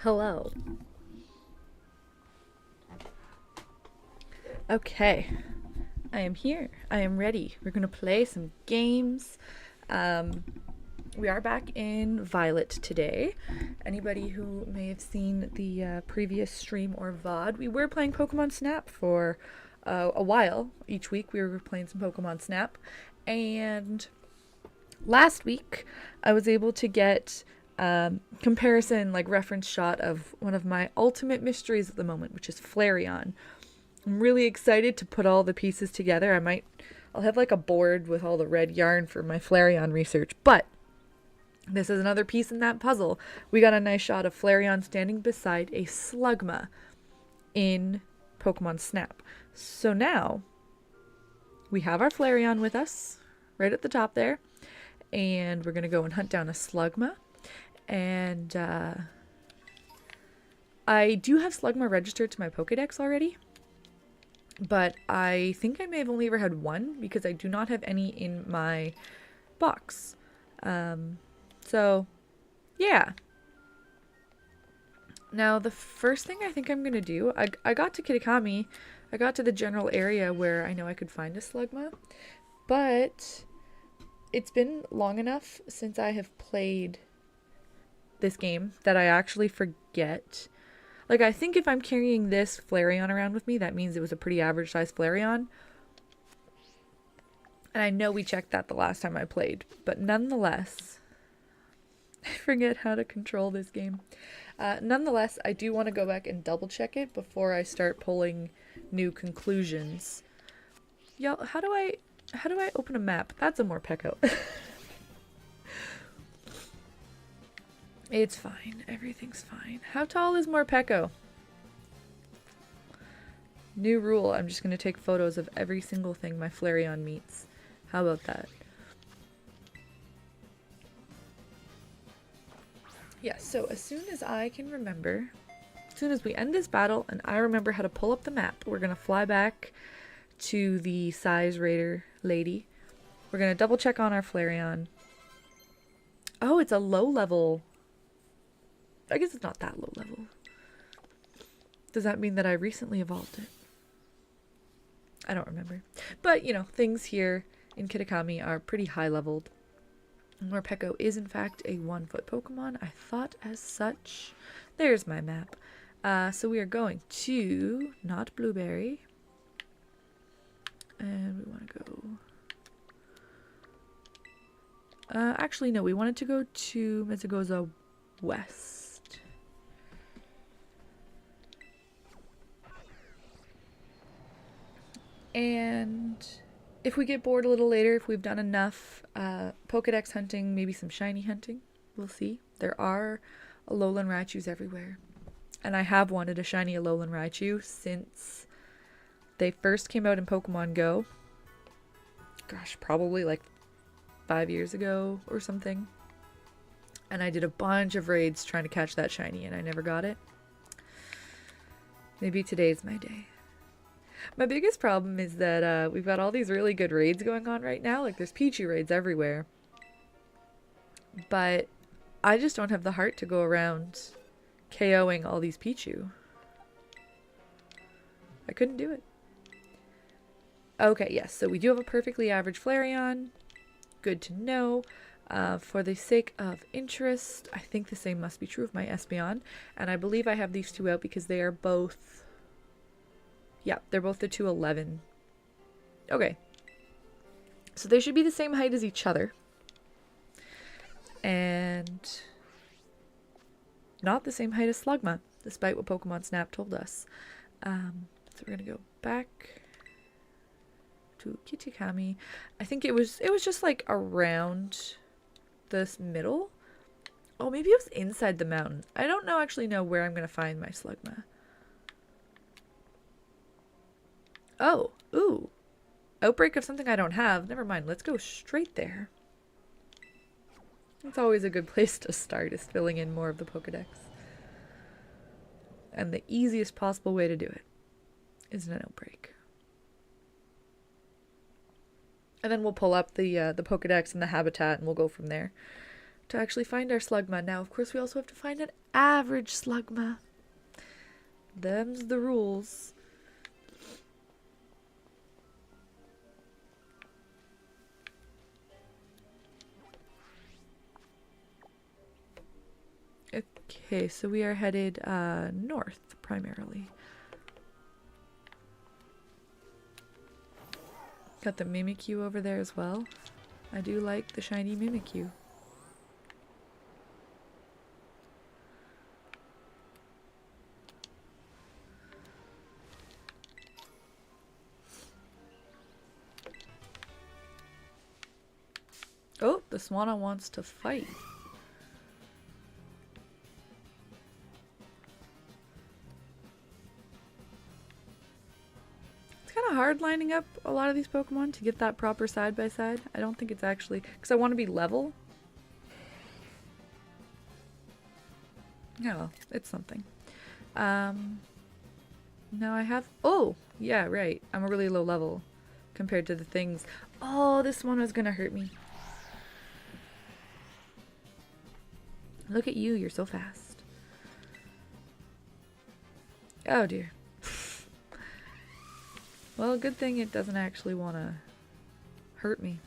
Hello. Okay, I am here. I am ready. We're gonna play some games. Um, we are back in Violet today. Anybody who may have seen the previous stream or VOD, we were playing Pokemon Snap for a while. Each week we were playing some Pokemon Snap. And last week I was able to get comparison, like reference shot of one of my ultimate mysteries at the moment, which is Flareon. I'm really excited to put all the pieces together. I'll have like a board with all the red yarn for my Flareon research, but this is another piece in that puzzle. We got a nice shot of Flareon standing beside a slugma in Pokemon Snap. So now we have our Flareon with us right at the top there, and we're going to go and hunt down a slugma. And I do have slugma registered to my Pokedex already. But I think I may have only ever had one because I do not have any in my box. So, yeah. Now, the first thing I think I'm going to do, I got to Kitakami. I got to the general area where I know I could find a slugma. But it's been long enough since I have played this game that I actually forget. Like, I think if I'm carrying this Flareon around with me, that means it was a pretty average size Flareon. And I know we checked that the last time I played. But nonetheless, I forget how to control this game. Nonetheless, I do want to go back and double check it before I start pulling new conclusions. Y'all, how do I open a map? That's a Morpeko. It's fine. Everything's fine. How tall is Morpeko? New rule. I'm just going to take photos of every single thing my Flareon meets. How about that? Yeah, so as soon as I can remember, as soon as we end this battle and I remember how to pull up the map, we're going to fly back to the size raider lady. We're going to double check on our Flareon. Oh, it's a low level. I guess it's not that low level. Does that mean that I recently evolved it? I don't remember. But, you know, things here in Kitakami are pretty high leveled. Morpeko is in fact a 1-foot Pokemon. I thought as such. There's my map. So we are going to not Blueberry. And we want to go... actually, no. We wanted to go to Metsugoza West. And if we get bored a little later, if we've done enough Pokedex hunting, maybe some shiny hunting, we'll see. There are Alolan Raichus everywhere. And I have wanted a shiny Alolan Raichu since they first came out in Pokemon Go. Gosh, probably like 5 years ago or something. And I did a bunch of raids trying to catch that shiny and I never got it. Maybe today's my day. My biggest problem is that we've got all these really good raids going on right now. Like, there's Pichu raids everywhere. But I just don't have the heart to go around KOing all these Pichu. I couldn't do it. Okay, yes. So we do have a perfectly average Flareon. Good to know. For the sake of interest, I think the same must be true of my Espeon. And I believe I have these two out because they are both... Yeah, they're both the 211. Okay. So they should be the same height as each other. And not the same height as Slugma, despite what Pokemon Snap told us. So we're going to go back to Kitakami. I think it was just like around this middle. Oh, maybe it was inside the mountain. I don't actually know where I'm going to find my Slugma. Oh, ooh. Outbreak of something I don't have. Never mind, let's go straight there. It's always a good place to start, is filling in more of the Pokedex. And the easiest possible way to do it is an outbreak. And then we'll pull up the Pokedex and the habitat and we'll go from there. to actually find our slugma. Now, of course, we also have to find an average slugma. Them's the rules. Okay, so we are headed north primarily. Got the Mimikyu over there as well. I do like the shiny Mimikyu. Oh, the Swanna wants to fight. It's kind of hard lining up a lot of these Pokemon to get that proper side by side. I don't think it's actually, because I want to be level. Yeah, well, it's something. Now I have, oh, yeah, right. I'm a really low level compared to the things. Oh, this one was gonna hurt me. Look at you, you're so fast. Oh dear. Well, good thing it doesn't actually want to hurt me.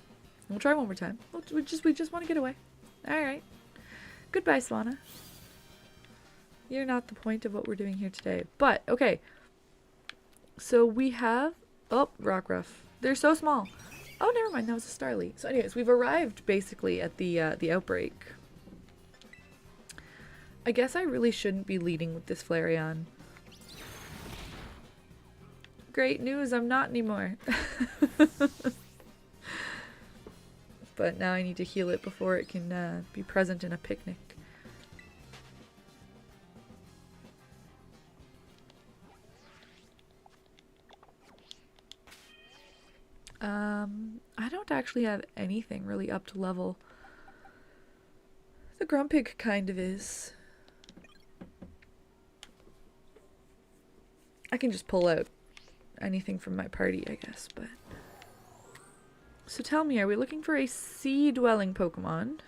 We'll try one more time. We just want to get away. Alright. Goodbye, Swanna. You're not the point of what we're doing here today. But, okay. So we have... Oh, Rockruff. They're so small. Oh, never mind. That was a Starly. So anyways, we've arrived basically at the outbreak. I guess I really shouldn't be leading with this Flareon. Great news, I'm not anymore. But now I need to heal it before it can be present in a picnic. I don't actually have anything really up to level. The Grumpig kind of is. I can just pull out anything from my party, I guess, but... So tell me, are we looking for a sea-dwelling Pokemon?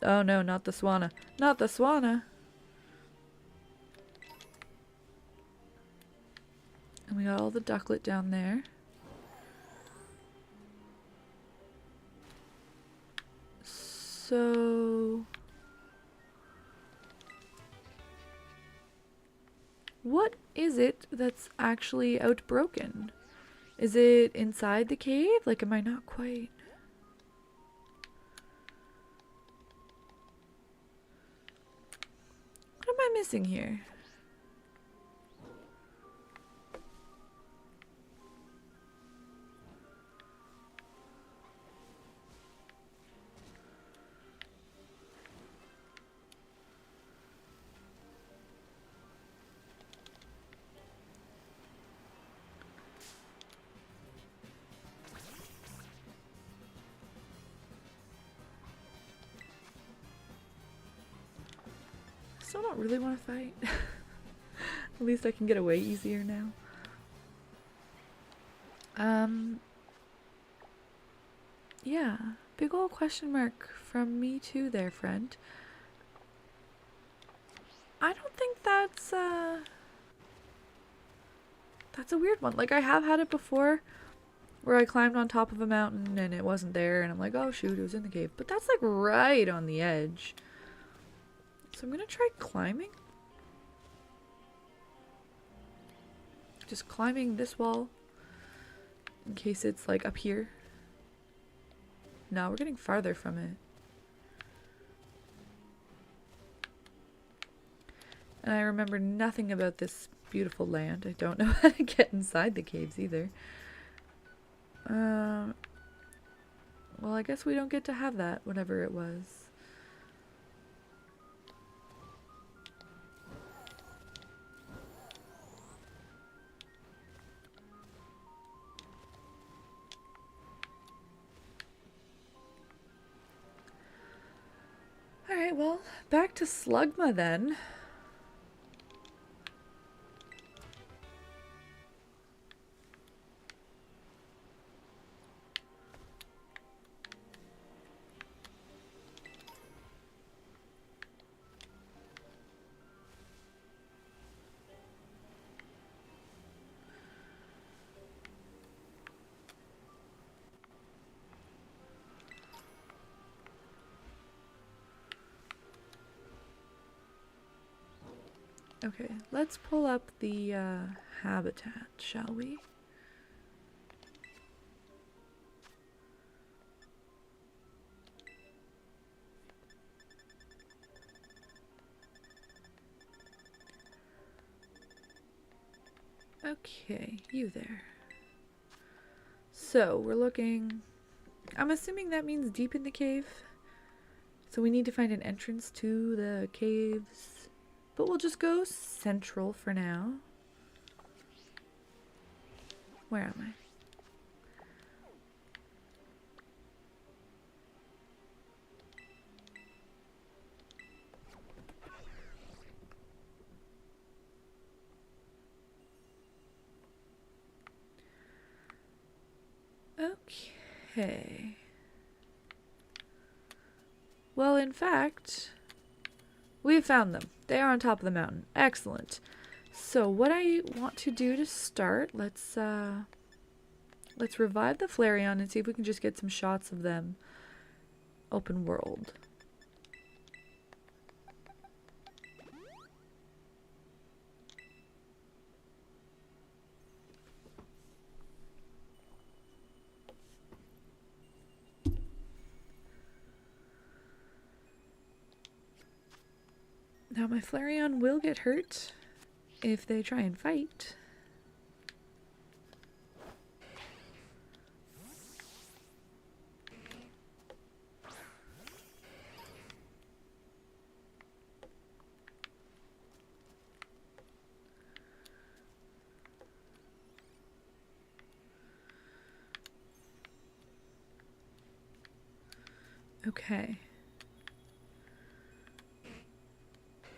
Oh no, not the Swanna. Not the Swanna! And we got all the Ducklet down there. So... what is it that's actually outbroken? Is it inside the cave? Like, am I not quite... What am I missing here? Still don't really want to fight. At least I can get away easier now. Yeah, big old question mark from me too there, friend. I don't think that's a weird one. Like, I have had it before where I climbed on top of a mountain and it wasn't there and I'm like, oh shoot, it was in the cave. But that's like right on the edge. So I'm gonna try climbing. Just climbing this wall in case it's like up here. No, we're getting farther from it. And I remember nothing about this beautiful land. I don't know how to get inside the caves either. Well, I guess we don't get to have that, whatever it was. Alright, well, back to Slugma then. Okay, let's pull up the habitat, shall we? Okay, you there. So, we're looking... I'm assuming that means deep in the cave. So we need to find an entrance to the caves. But we'll just go central for now. Where am I? Okay. Well, in fact, we found them. They are on top of the mountain. Excellent. So what I want to do to start, let's revive the Flareon and see if we can just get some shots of them. Open world. Now my Flareon will get hurt if they try and fight. Okay.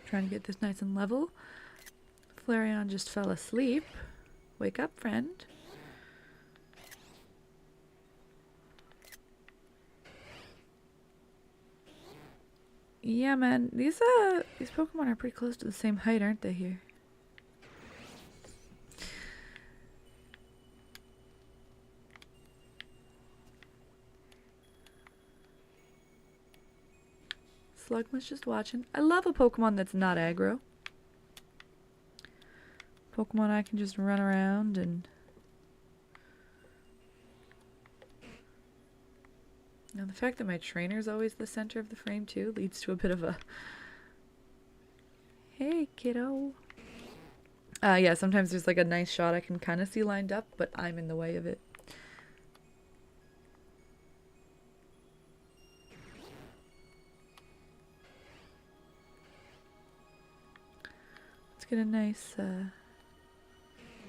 Trying to get this nice and level. Flareon just fell asleep. Wake up, friend. Yeah, man. These Pokemon are pretty close to the same height, aren't they here? Slugma's just watching. I love a Pokemon that's not aggro. Pokemon I can just run around and... Now the fact that my trainer's always the center of the frame too leads to a bit of a... Hey, kiddo. Yeah, sometimes there's like a nice shot I can kind of see lined up, but I'm in the way of it. Let's get a nice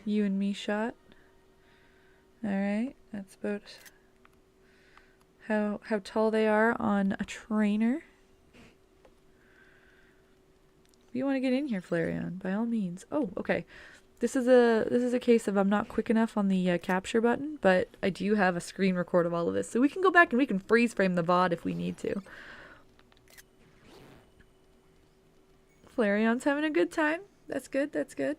you and me shot. Alright, that's about how tall they are on a trainer. If you want to get in here, Flareon, by all means. Oh, okay. This is a case of I'm not quick enough on the capture button, but I do have a screen record of all of this, so we can go back and we can freeze frame the VOD if we need to. Flareon's having a good time. That's good, that's good.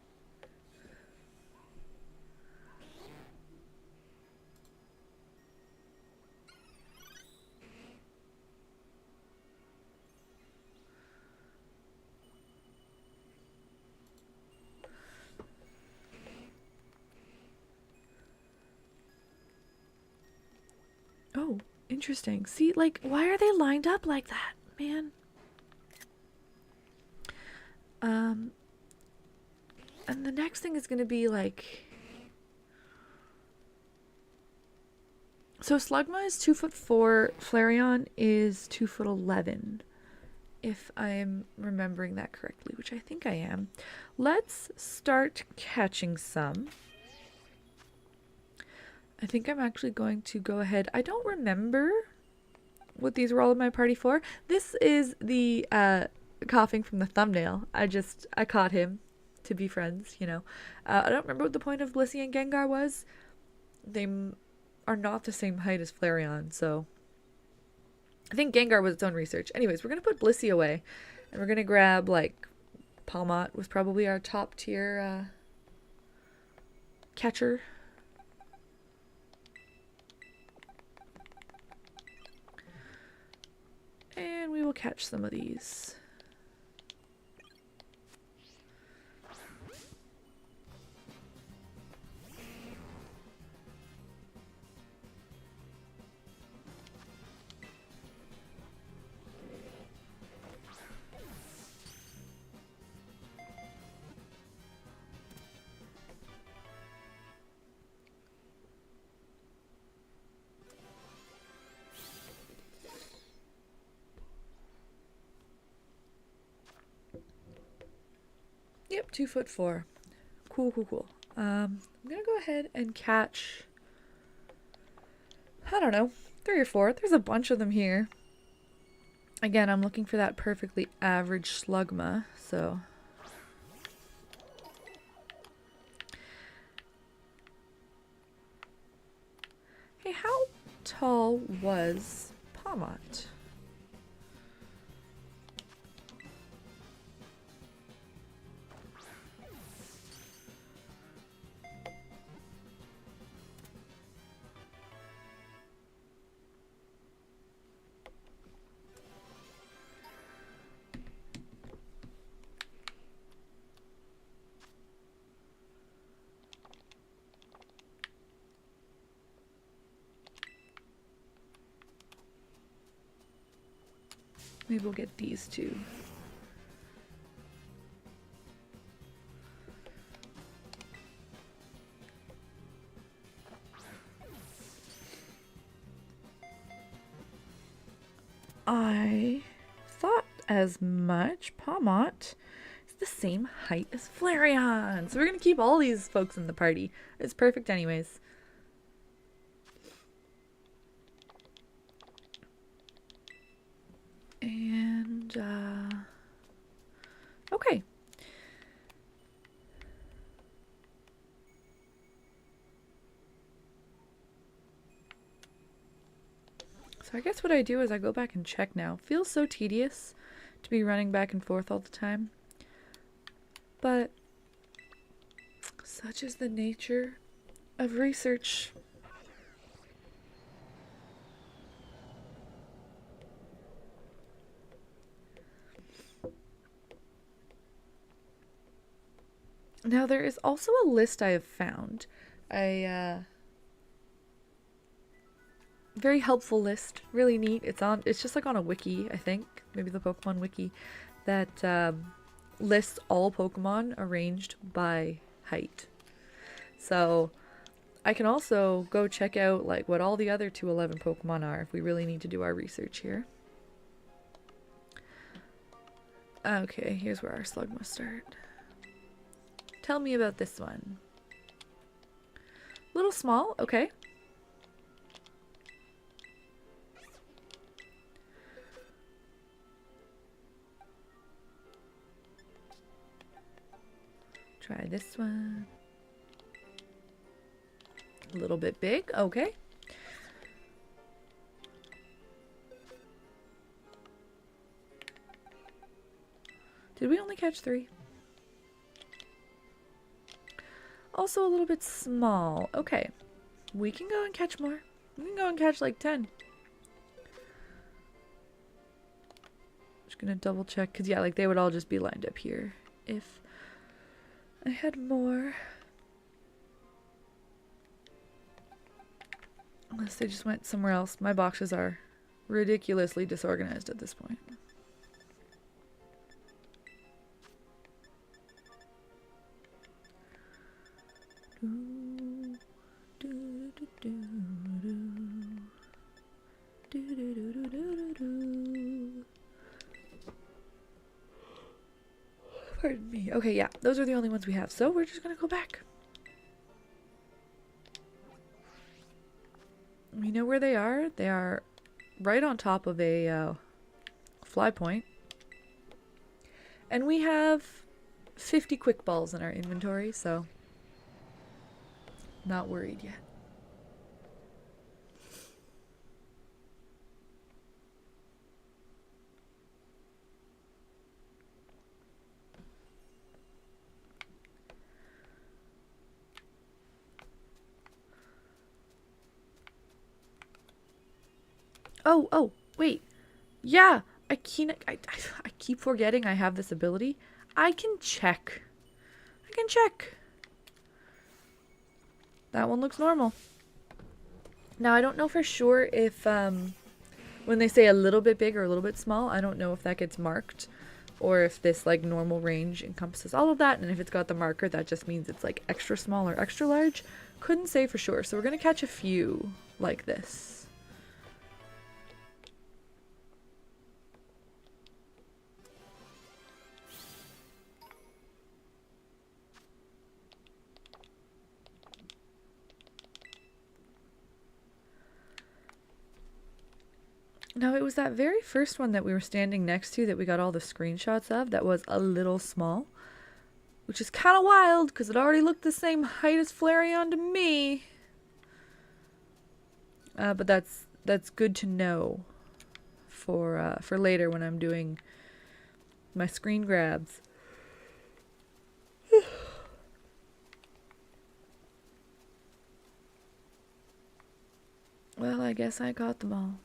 Oh, interesting. See, like, why are they lined up like that, man? And the next thing is going to be, like... So Slugma is 2'4", Flareon is 2'11", if I'm remembering that correctly, which I think I am. Let's start catching some. I think I'm actually going to go ahead. I don't remember what these were all in my party for. This is the coughing from the thumbnail. I caught him to be friends, you know. I don't remember what the point of Blissey and Gengar was. They are not the same height as Flareon, so I think Gengar was its own research. Anyways, we're going to put Blissey away, and we're going to grab, like, Palmot was probably our top tier catcher. And we will catch some of these. Yep, 2'4". Cool, cool, cool. I'm gonna go ahead and catch, I don't know, 3 or 4. There's a bunch of them here. Again, I'm looking for that perfectly average slugma, so. Hey, how tall was Pomot? Maybe we'll get these two. I thought as much. Pomot is the same height as Flareon. So we're going to keep all these folks in the party. It's perfect anyways. And, okay. So I guess what I do is I go back and check now. Feels so tedious to be running back and forth all the time. But such is the nature of research. Now there is also a list I have found. Very helpful list, really neat. It's just like on a wiki, I think, maybe the Pokemon wiki, that lists all Pokemon arranged by height. So I can also go check out like what all the other 211 Pokemon are if we really need to do our research here. Okay, here's where our slugma start. Tell me about this one. Little small, okay. Try this one. A little bit big, okay. Did we only catch 3? Also a little bit small. Okay. We can go and catch more. We can go and catch like 10. Just gonna double check, because yeah, like they would all just be lined up here if I had more. Unless they just went somewhere else. My boxes are ridiculously disorganized at this point. Pardon me. Okay, yeah, those are the only ones we have, so we're just gonna go back. We know where they are. They are right on top of a fly point. And we have 50 quick balls in our inventory, so not worried yet. Oh, wait. Yeah, I keep forgetting I have this ability. I can check. That one looks normal. Now, I don't know for sure if, when they say a little bit big or a little bit small, I don't know if that gets marked or if this, like, normal range encompasses all of that. And if it's got the marker, that just means it's, like, extra small or extra large. Couldn't say for sure. So we're going to catch a few like this. Now, it was that very first one that we were standing next to that we got all the screenshots of that was a little small. Which is kind of wild, because it already looked the same height as Flareon to me. But that's good to know for later when I'm doing my screen grabs. Well, I guess I got them all.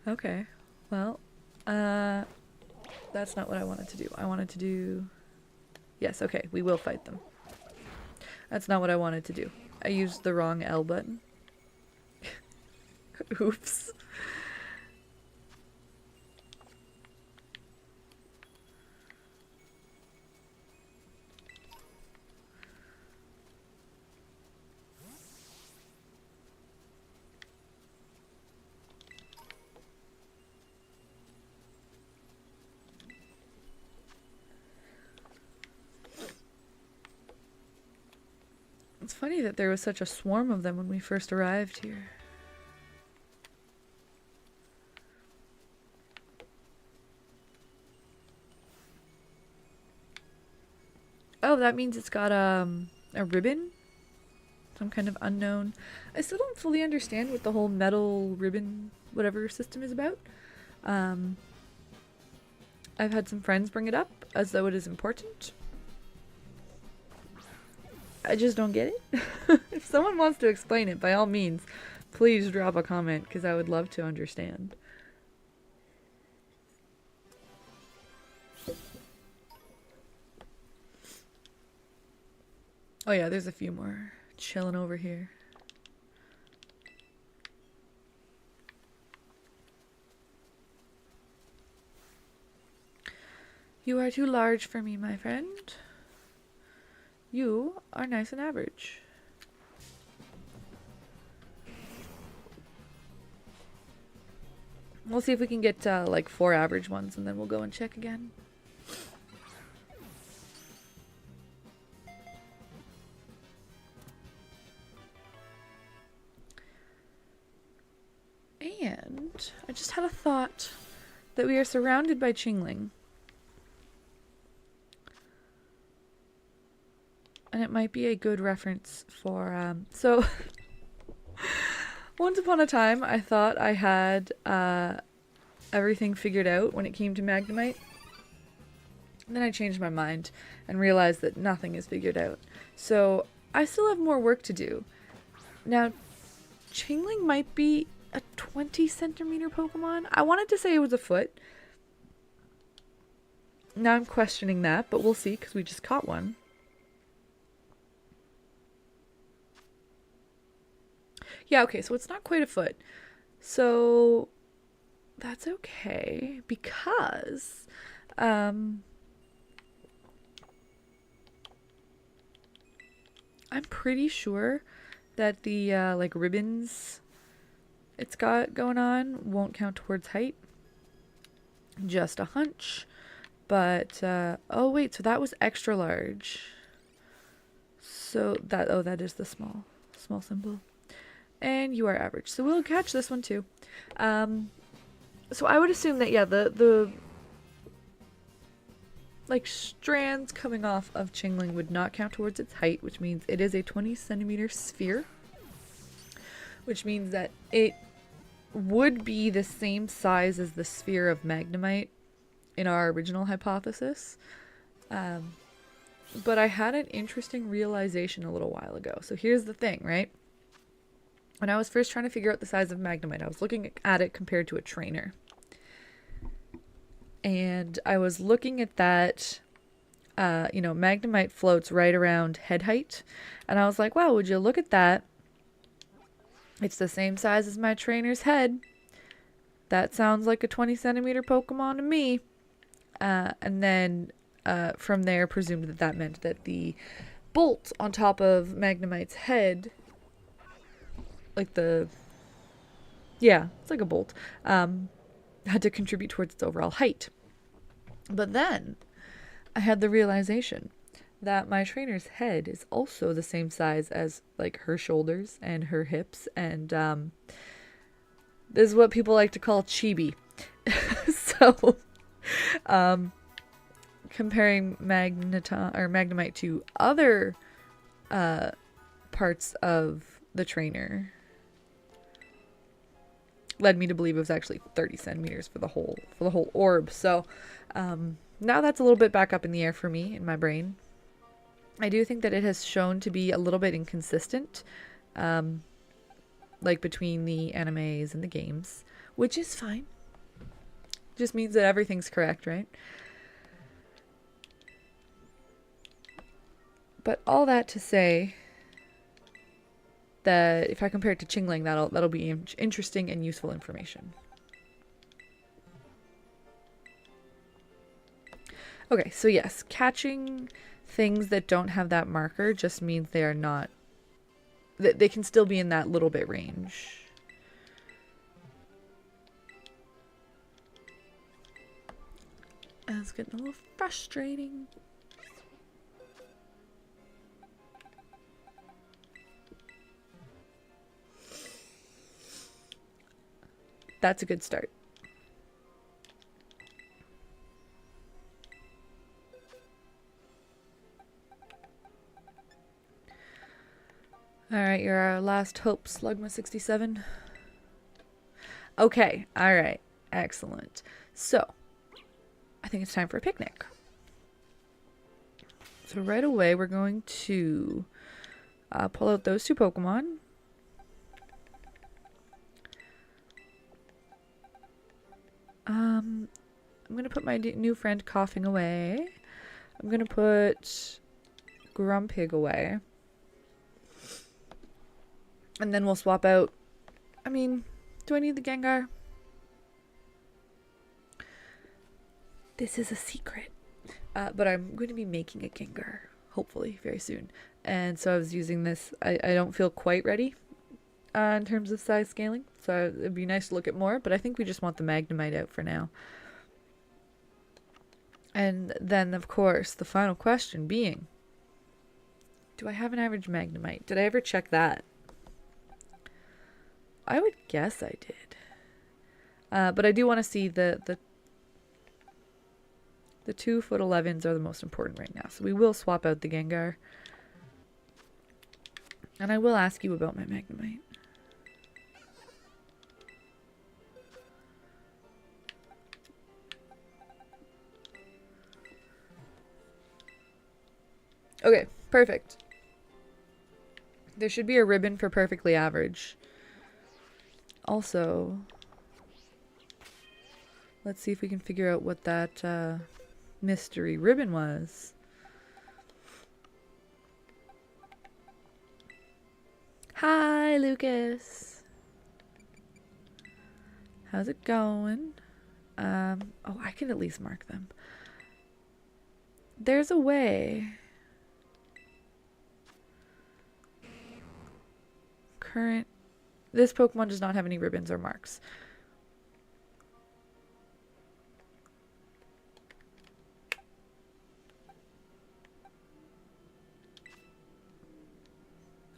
Okay, well, that's not what I wanted to do. I wanted to do... Yes, okay, we will fight them. That's not what I wanted to do. I used the wrong L button. Oops. It's funny that there was such a swarm of them when we first arrived here. Oh, that means it's got a ribbon? Some kind of unknown... I still don't fully understand what the whole metal ribbon whatever system is about. I've had some friends bring it up as though it is important. I just don't get it. If someone wants to explain it, by all means, please drop a comment, because I would love to understand. Oh yeah, there's a few more chilling over here. You are too large for me, my friend. You are nice and average. We'll see if we can get like 4 average ones, and then we'll go and check again. And I just had a thought that we are surrounded by Chingling. And it might be a good reference for, so once upon a time I thought I had everything figured out when it came to Magnemite. And then I changed my mind and realized that nothing is figured out. So I still have more work to do. Now, Chingling might be a 20 centimeter Pokemon. I wanted to say it was a foot. Now I'm questioning that, but we'll see because we just caught one. Yeah, okay, so it's not quite a foot. So that's okay because I'm pretty sure that the like ribbons it's got going on won't count towards height. Just a hunch. But oh wait, so that was extra large. So that that is the small symbol. And you are average. So we'll catch this one too. So I would assume that, yeah, the like strands coming off of Chingling would not count towards its height, which means it is a 20 centimeter sphere. Which means that it would be the same size as the sphere of Magnemite in our original hypothesis. But I had an interesting realization a little while ago. So here's the thing, right? When I was first trying to figure out the size of Magnemite, I was looking at it compared to a trainer. And I was looking at that, you know, Magnemite floats right around head height. And I was like, wow, would you look at that? It's the same size as my trainer's head. That sounds like a 20 centimeter Pokemon to me. And then from there, presumed that that meant that the bolt on top of Magnemite's head, like the Yeah, it's like a bolt. Had to contribute towards its overall height. But then I had the realization that my trainer's head is also the same size as like her shoulders and her hips, and this is what people like to call chibi. So comparing Magnemite to other parts of the trainer led me to believe it was actually 30 centimeters for the whole orb. So now that's a little bit back up in the air for me in my brain. I do think that it has shown to be a little bit inconsistent, like between the animes and the games, which is fine. Just means that everything's correct, right? But all that to say that if I compare it to Chingling, that'll be interesting and useful information. Okay, so yes, catching things that don't have that marker just means they are not, they can still be in that little bit range. And it's getting a little frustrating. That's a good start. Alright, you're our last hope, Slugma 67. Okay, alright, excellent. So, I think it's time for a picnic. So right away, we're going to pull out those two Pokemon. I'm going to put my new friend Coughing away. I'm going to put Grumpig away. And then we'll swap out... I mean, do I need the Gengar? This is a secret. But I'm going to be making a Gengar, hopefully, very soon. And so I was using this. I don't feel quite ready in terms of size scaling. So it'd be nice to look at more. But I think we just want the Magnemite out for now. And then, of course, the final question being... do I have an average Magnemite? Did I ever check that? I would guess I did. But I do want to see the 2'11" are the most important right now. So we will swap out the Gengar. And I will ask you about my Magnemite. Okay, perfect. There should be a ribbon for perfectly average. Also, let's see if we can figure out what that mystery ribbon was. Hi, Lucas. How's it going? Oh, I can at least mark them. There's a way. This Pokemon does not have any ribbons or marks.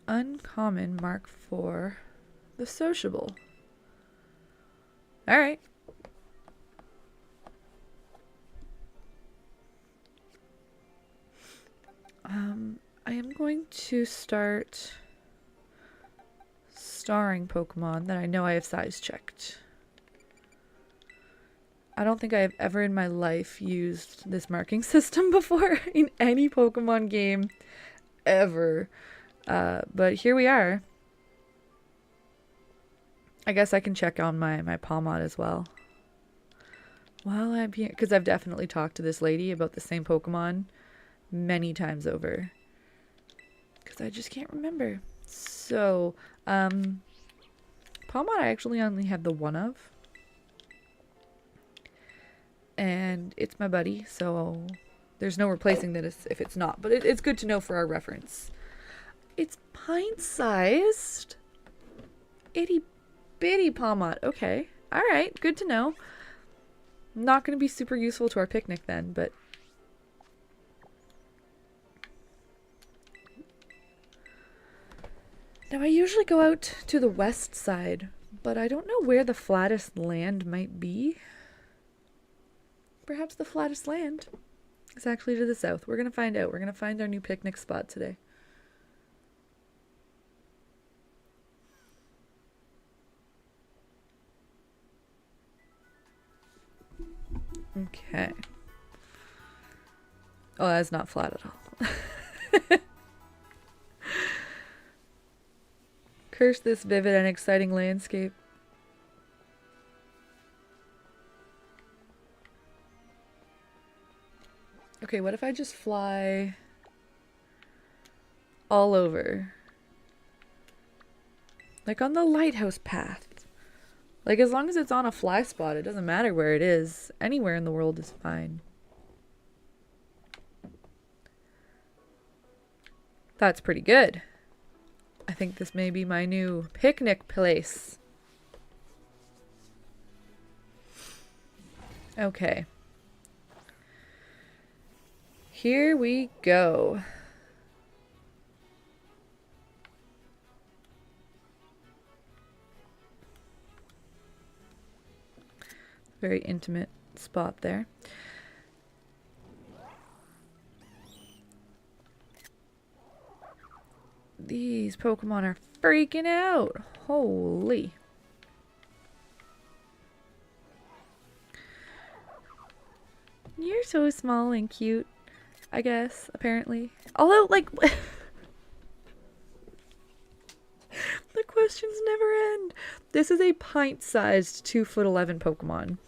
Uncommon mark for the sociable. Alright. I am going to start starring Pokemon that I know I have size checked. I don't think I have ever in my life used this marking system before in any Pokemon game ever. But here we are. I guess I can check on my Palmot as well. While I'm here, because I've definitely talked to this lady about the same Pokemon many times over. Because I just can't remember. So, Palmot I actually only have the one of. And it's my buddy, so there's no replacing this if it's not. But it's good to know for our reference. It's pint-sized. Itty bitty Palmot. Okay. Alright, good to know. Not going to be super useful to our picnic then, but... Now, I usually go out to the west side, but I don't know where the flattest land might be. Perhaps the flattest land is actually to the south. We're going to find out. We're going to find our new picnic spot today. Okay. Oh, that's not flat at all. Curse this vivid and exciting landscape. Okay, what if I just fly all over? Like on the lighthouse path. Like as long as it's on a fly spot, it doesn't matter where it is. Anywhere in the world is fine. That's pretty good. I think this may be my new picnic place. Okay. Here we go. Very intimate spot there. These Pokemon are freaking out. Holy. You're so small and cute, I guess, apparently. Although, like, the questions never end. This is a pint-sized 2'11" Pokemon.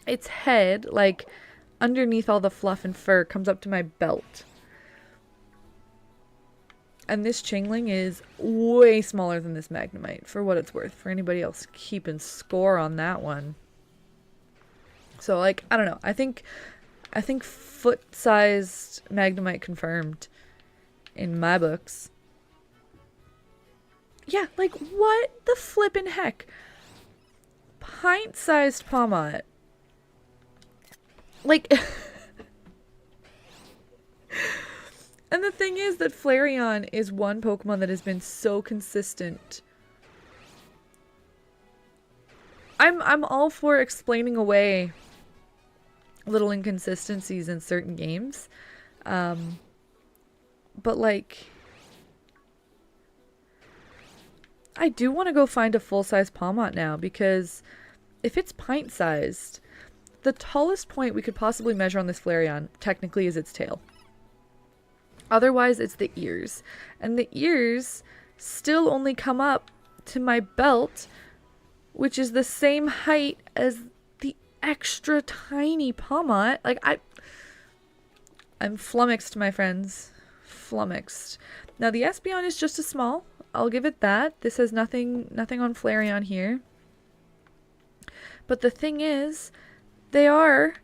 Its head, like, underneath all the fluff and fur, comes up to my belt. And this Chingling is way smaller than this Magnemite, for what it's worth. For anybody else keeping score on that one. So, like, I don't know. I think foot-sized Magnemite confirmed in my books. Yeah, like, what the flippin' heck? Pint-sized Palmot. Like... And the thing is that Flareon is one Pokemon that has been so consistent. I'm all for explaining away little inconsistencies in certain games. But like... I do want to go find a full-size Palmot now, because if it's pint-sized, the tallest point we could possibly measure on this Flareon technically is its tail. Otherwise, it's the ears. And the ears still only come up to my belt, which is the same height as the extra tiny Palmot. Like, I'm flummoxed, my friends. Flummoxed. Now, the Espeon is just a small. I'll give it that. This has nothing on Flareon here. But the thing is, they are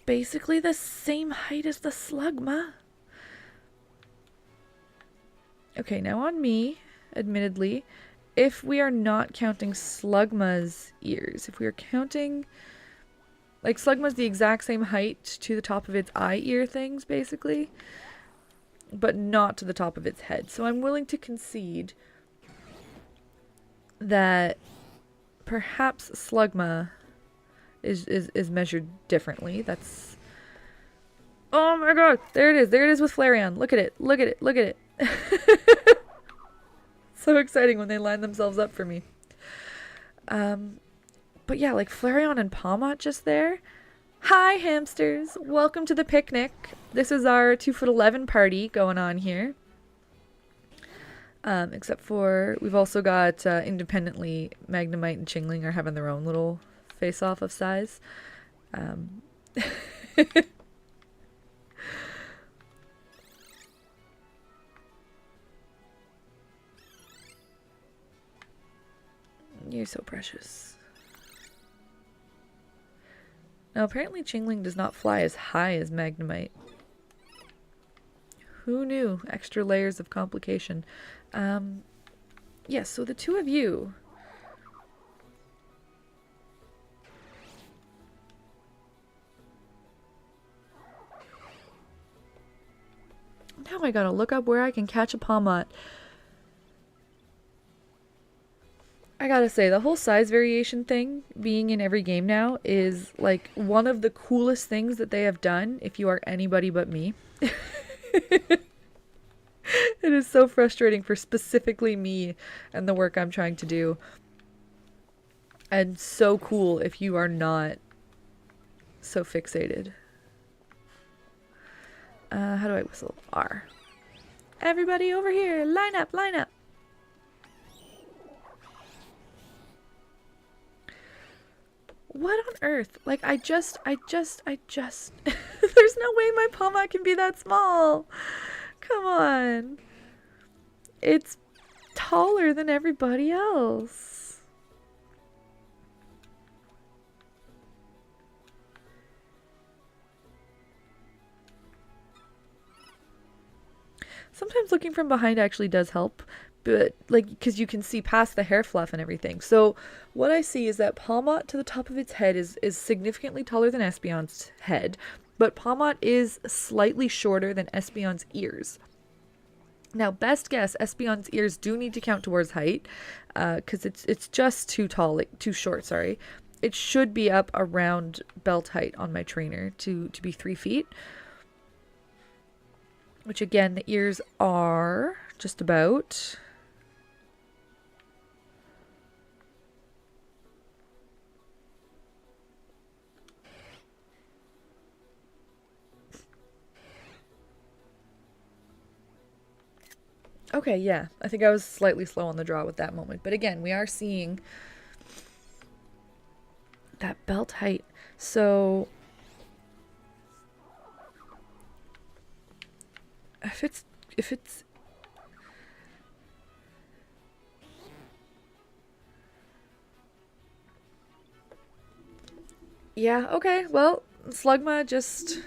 basically the same height as the slugma. Okay, now on me, admittedly, if we are not counting Slugma's ears, if we are counting, like, Slugma's the exact same height to the top of its eye ear things, basically, but not to the top of its head. So I'm willing to concede that perhaps Slugma is measured differently. That's... Oh my god! There it is! There it is with Flareon! Look at it! Look at it! Look at it! So exciting when they line themselves up for me. But yeah, like Flareon and Palmot just there. Hi, hamsters! Welcome to the picnic. This is our 2'11" party going on here. Except for we've also got independently Magnemite and Chingling are having their own little face-off of size. You're so precious. Now, apparently Chingling does not fly as high as Magnemite. Who knew? Extra layers of complication. Yes, so the two of you I gotta look up where I can catch a Palmot. I gotta say, the whole size variation thing being in every game now is like one of the coolest things that they have done if you are anybody but me. It is so frustrating for specifically me and the work I'm trying to do. And so cool if you are not so fixated. How do I whistle? R. Everybody over here, line up, line up. What on earth? Like, I just, there's no way my Palmot can be that small. Come on. It's taller than everybody else. Sometimes looking from behind actually does help. But, like, because you can see past the hair fluff and everything. So, what I see is that Palmot to the top of its head is significantly taller than Espeon's head. But Palmot is slightly shorter than Espeon's ears. Now, best guess, Espeon's ears do need to count towards height. Because it's just too short, sorry. It should be up around belt height on my trainer to be 3 feet. Which, again, the ears are just about... Okay, yeah. I think I was slightly slow on the draw with that moment. But again, we are seeing that belt height. So if it's yeah, okay. Well, Slugma just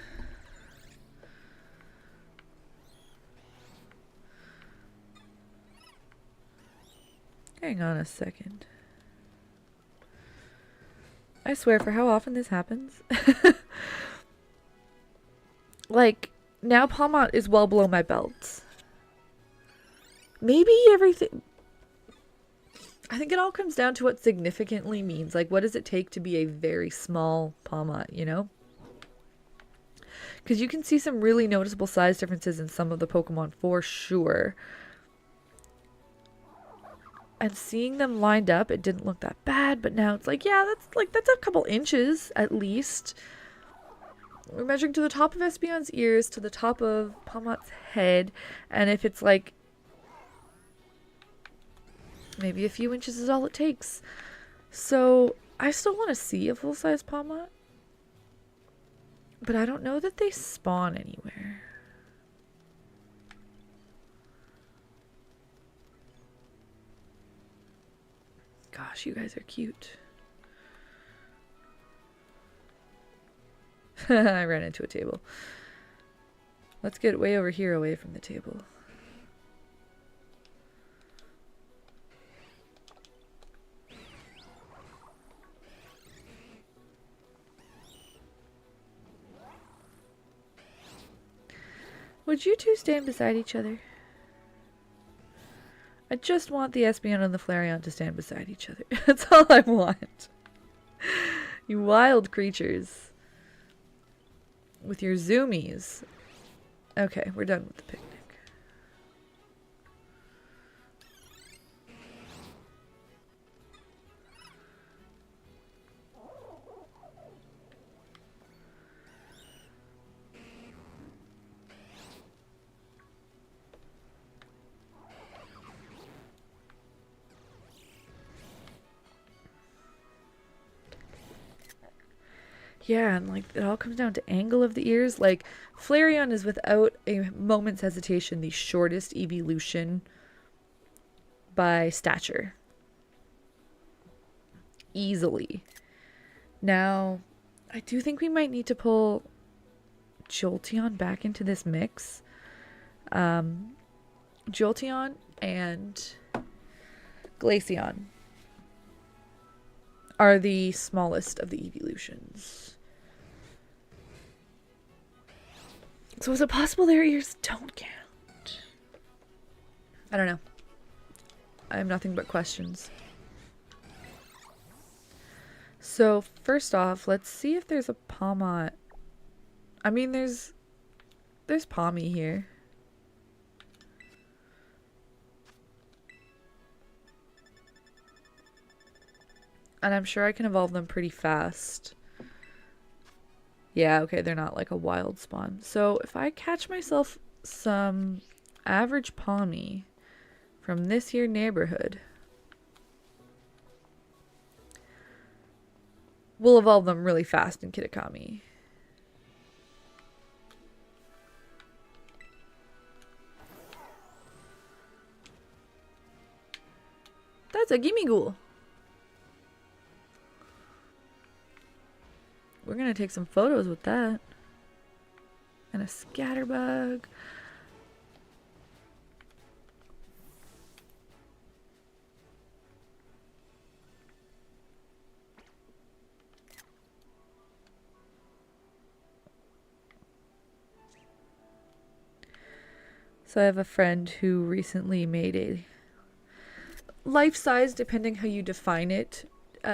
hang on a second. I swear, for how often this happens. Like, now Palmot is well below my belt. Maybe everything... I think it all comes down to what significantly means. Like, what does it take to be a very small Palmot, you know? Because you can see some really noticeable size differences in some of the Pokemon for sure. And seeing them lined up, it didn't look that bad, but now it's like, yeah, that's a couple inches at least. We're measuring to the top of Espeon's ears, to the top of Palmot's head, and if it's like maybe a few inches is all it takes. So I still want to see a full-size Palmot, but I don't know that they spawn anywhere. Gosh, you guys are cute. I ran into a table. Let's get way over here away from the table. Would you two stand beside each other? I just want the Espeon and the Flareon to stand beside each other. That's all I want. You wild creatures. With your zoomies. Okay, we're done with the picnic. Yeah, and like it all comes down to angle of the ears. Like Flareon is without a moment's hesitation the shortest evolution by stature. Easily. Now, I do think we might need to pull Jolteon back into this mix. Jolteon and Glaceon are the smallest of the evolutions. So is it possible their ears don't count? I don't know. I have nothing but questions. So first off, let's see if there's a Pawmot. I mean, there's Pawmi here. And I'm sure I can evolve them pretty fast. Yeah, okay, they're not like a wild spawn. So if I catch myself some average Pawmi from this here neighborhood, we'll evolve them really fast in Kitakami. That's a gimme ghoul. We're gonna take some photos with that. And a scatterbug. So I have a friend who recently made a life-size, depending how you define it,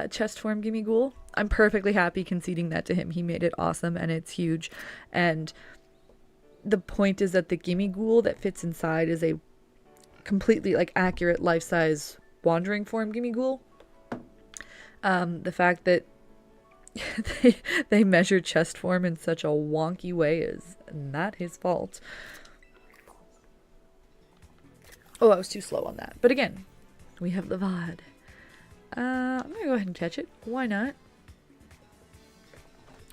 chest form gimme ghoul. I'm perfectly happy conceding that to him. He made it awesome and it's huge. And the point is that the gimme ghoul that fits inside is a completely like accurate life-size wandering form gimme ghoul. The fact that they measure chest form in such a wonky way is not his fault. Oh, I was too slow on that. But again, we have the VOD. I'm gonna go ahead and catch it. Why not?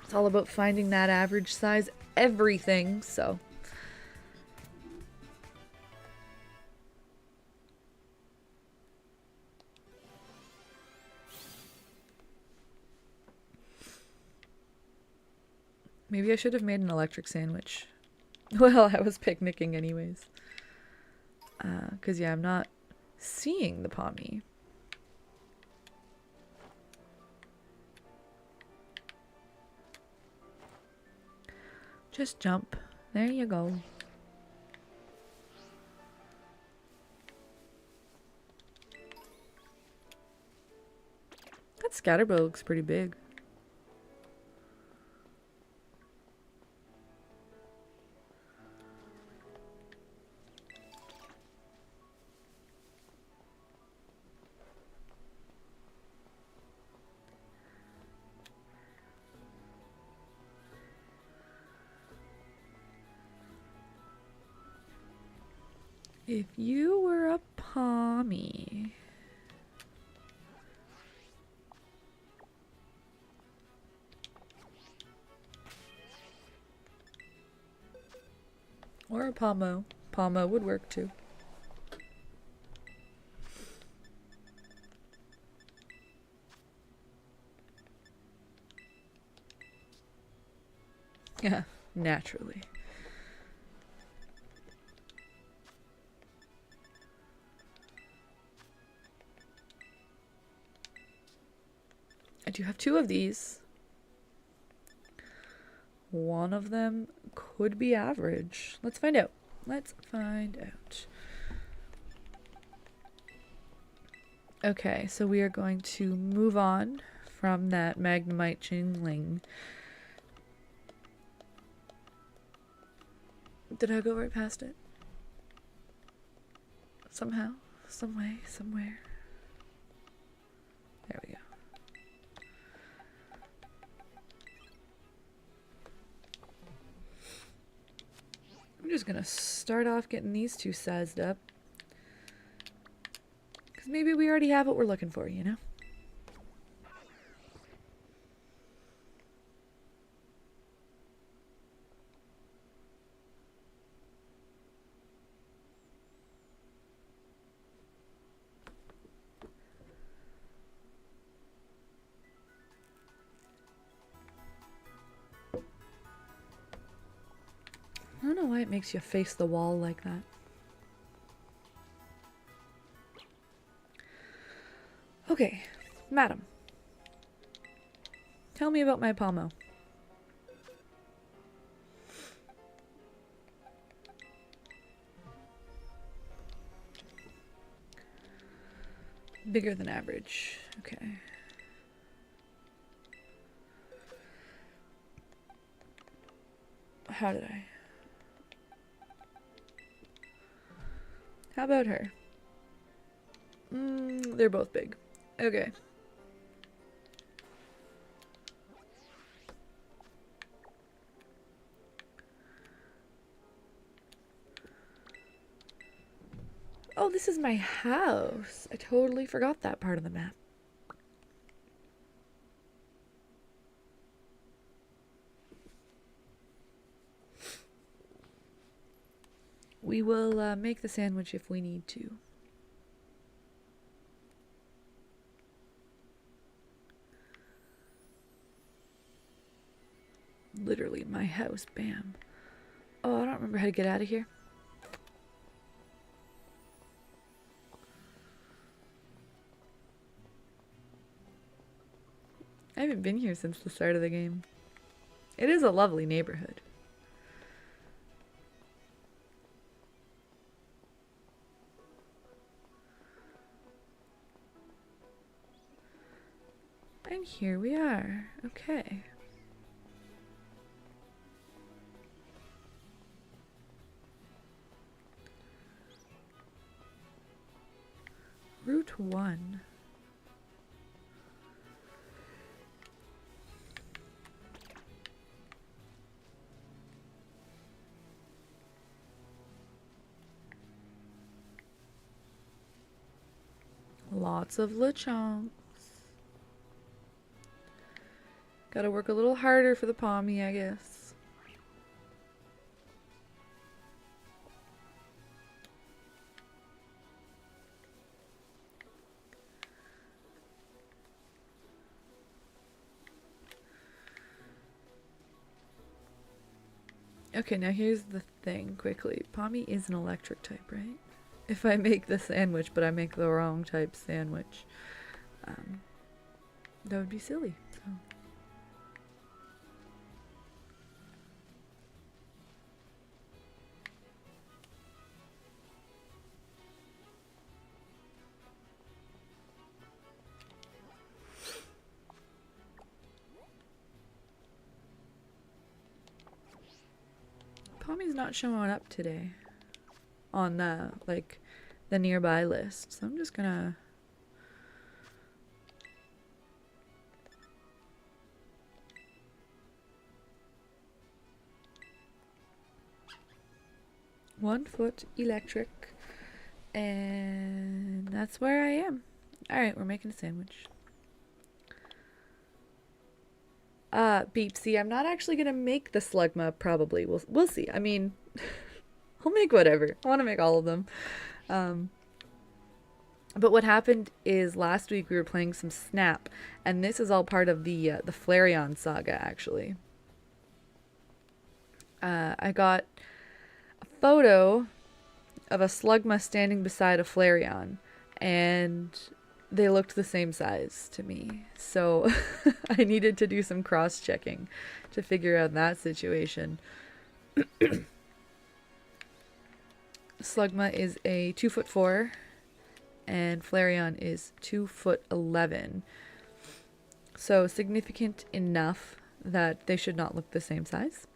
It's all about finding that average size everything, so. Maybe I should have made an electric sandwich. Well, I was picnicking anyways. Because yeah, I'm not seeing the Pawmi. Just jump. There you go. That scatterbug looks pretty big. If you were a Pawmi. Or a Pawmo. Pawmo would work too. Yeah, naturally. I do have 2 of these. One of them could be average. Let's find out. Let's find out. Okay, so we are going to move on from that Magnemite Jingling. Did I go right past it? Somehow, some way, somewhere. There we go. I'm just gonna start off getting these 2 sized up. Because maybe we already have what we're looking for, you know? I don't know why it makes you face the wall like that. Okay, madam. Tell me about my Pawmo. Bigger than average. Okay. How did I? How about her? They're both big. Okay. Oh, this is my house. I totally forgot that part of the map. We will make the sandwich if we need to. Literally my house, bam. Oh, I don't remember how to get out of here. I haven't been here since the start of the game. It is a lovely neighborhood. And here we are. Okay. Route 1. Lots of lechonks. Gotta work a little harder for the pommy, I guess. Okay, now here's the thing, quickly. Pommy is an electric type, right? If I make the sandwich, but I make the wrong type sandwich, that would be silly, so... Pommy's not showing up today on the, like, the nearby list, so I'm just gonna... One foot electric, and that's where I am. Alright, we're making a sandwich. Beepsy, I'm not actually gonna make the slugma, probably. We'll see. I mean, I'll make whatever. I want to make all of them. But what happened is last week we were playing some Snap, and this is all part of the Flareon saga, actually. I got a photo of a slugma standing beside a Flareon, and they looked the same size to me. So I needed to do some cross-checking to figure out that situation. Slugma is a 2'4", and Flareon is 2'11". So significant enough that they should not look the same size.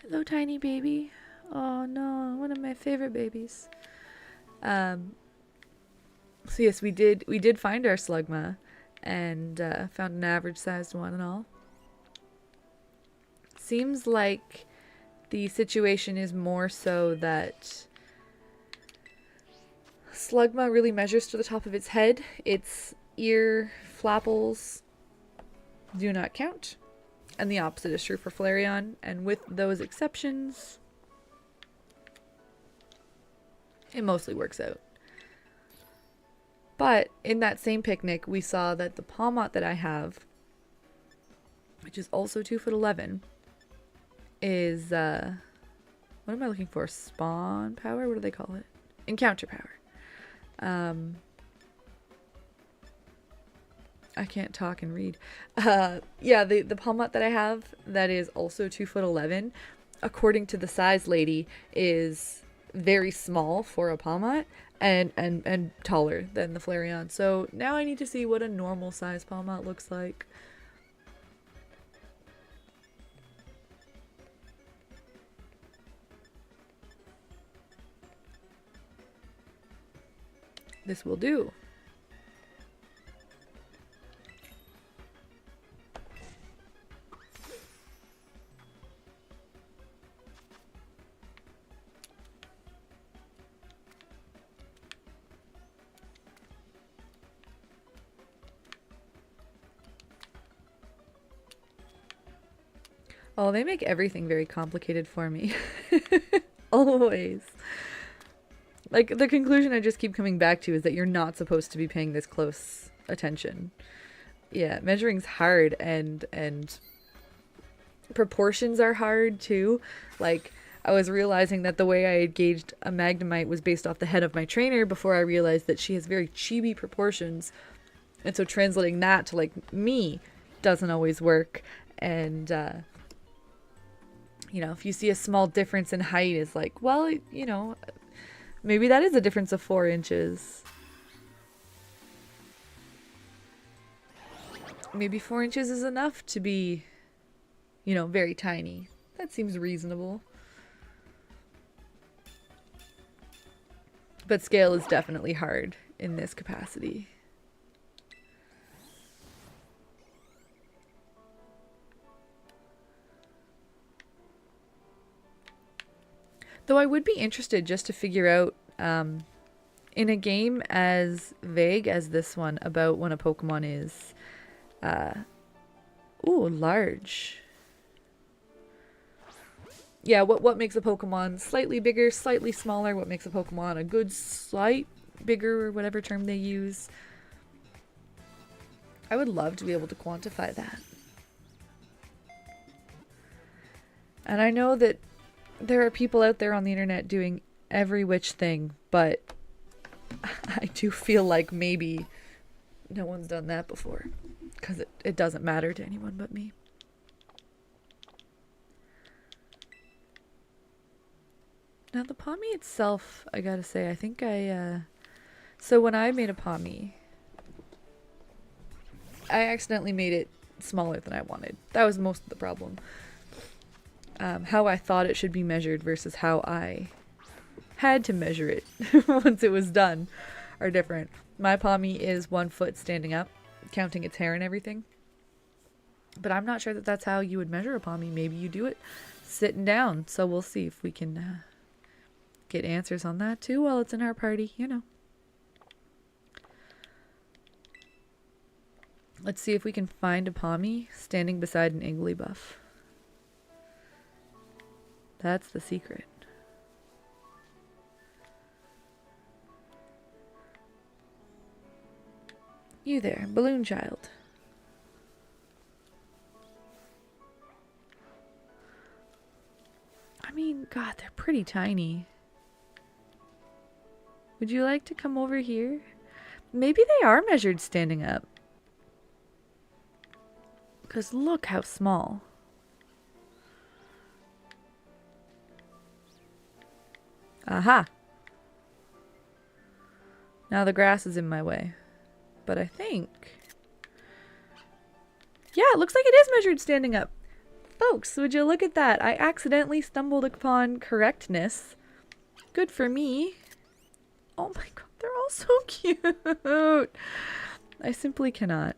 Hello, tiny baby. Oh no, one of my favorite babies. So yes, we did find our slugma, and found an average sized one and all. Seems like the situation is more so that slugma really measures to the top of its head. Its ear flapples do not count. And the opposite is true for Flareon. And with those exceptions, it mostly works out. But in that same picnic, we saw that the Palmot that I have, which is also 2'11", is, what am I looking for? Spawn power? What do they call it? Encounter power. I can't talk and read. Yeah, the Palmot that I have that is also 2'11", according to the size lady, is very small for a Palmot and taller than the Flareon. So now I need to see what a normal size Palmot looks like. This will do. Oh, they make everything very complicated for me. Always. Like, the conclusion I just keep coming back to is that you're not supposed to be paying this close attention. Yeah, measuring's hard, and proportions are hard too. Like, I was realizing that the way I had gauged a Magnemite was based off the head of my trainer before I realized that she has very chibi proportions. And so translating that to, like, me doesn't always work. And, you know, if you see a small difference in height, it's like, well, you know, maybe that is a difference of 4 inches. Maybe 4 inches is enough to be, you know, very tiny. That seems reasonable. But scale is definitely hard in this capacity. Though I would be interested just to figure out, in a game as vague as this one about when a Pokemon is, ooh, large. Yeah, what makes a Pokemon slightly bigger, slightly smaller? What makes a Pokemon a good slight bigger, or whatever term they use? I would love to be able to quantify that. And I know that there are people out there on the internet doing every which thing, but I do feel like maybe no one's done that before, because it doesn't matter to anyone but me. Now the Pommy itself, I gotta say, I think so when I made a Pommy, I accidentally made it smaller than I wanted. That was most of the problem. How I thought it should be measured versus how I had to measure it once it was done are different. My Pommy is 1 foot standing up, counting its hair and everything. But I'm not sure that that's how you would measure a Pommy. Maybe you do it sitting down. So we'll see if we can get answers on that too while it's in our party, you know. Let's see if we can find a Pommy standing beside an Igglybuff. That's the secret. You there, balloon child. I mean, God, they're pretty tiny. Would you like to come over here? Maybe they are measured standing up. Because look how small. Aha! Now the grass is in my way. But I think... yeah, it looks like it is measured standing up. Folks, would you look at that? I accidentally stumbled upon correctness. Good for me. Oh my god, they're all so cute. I simply cannot.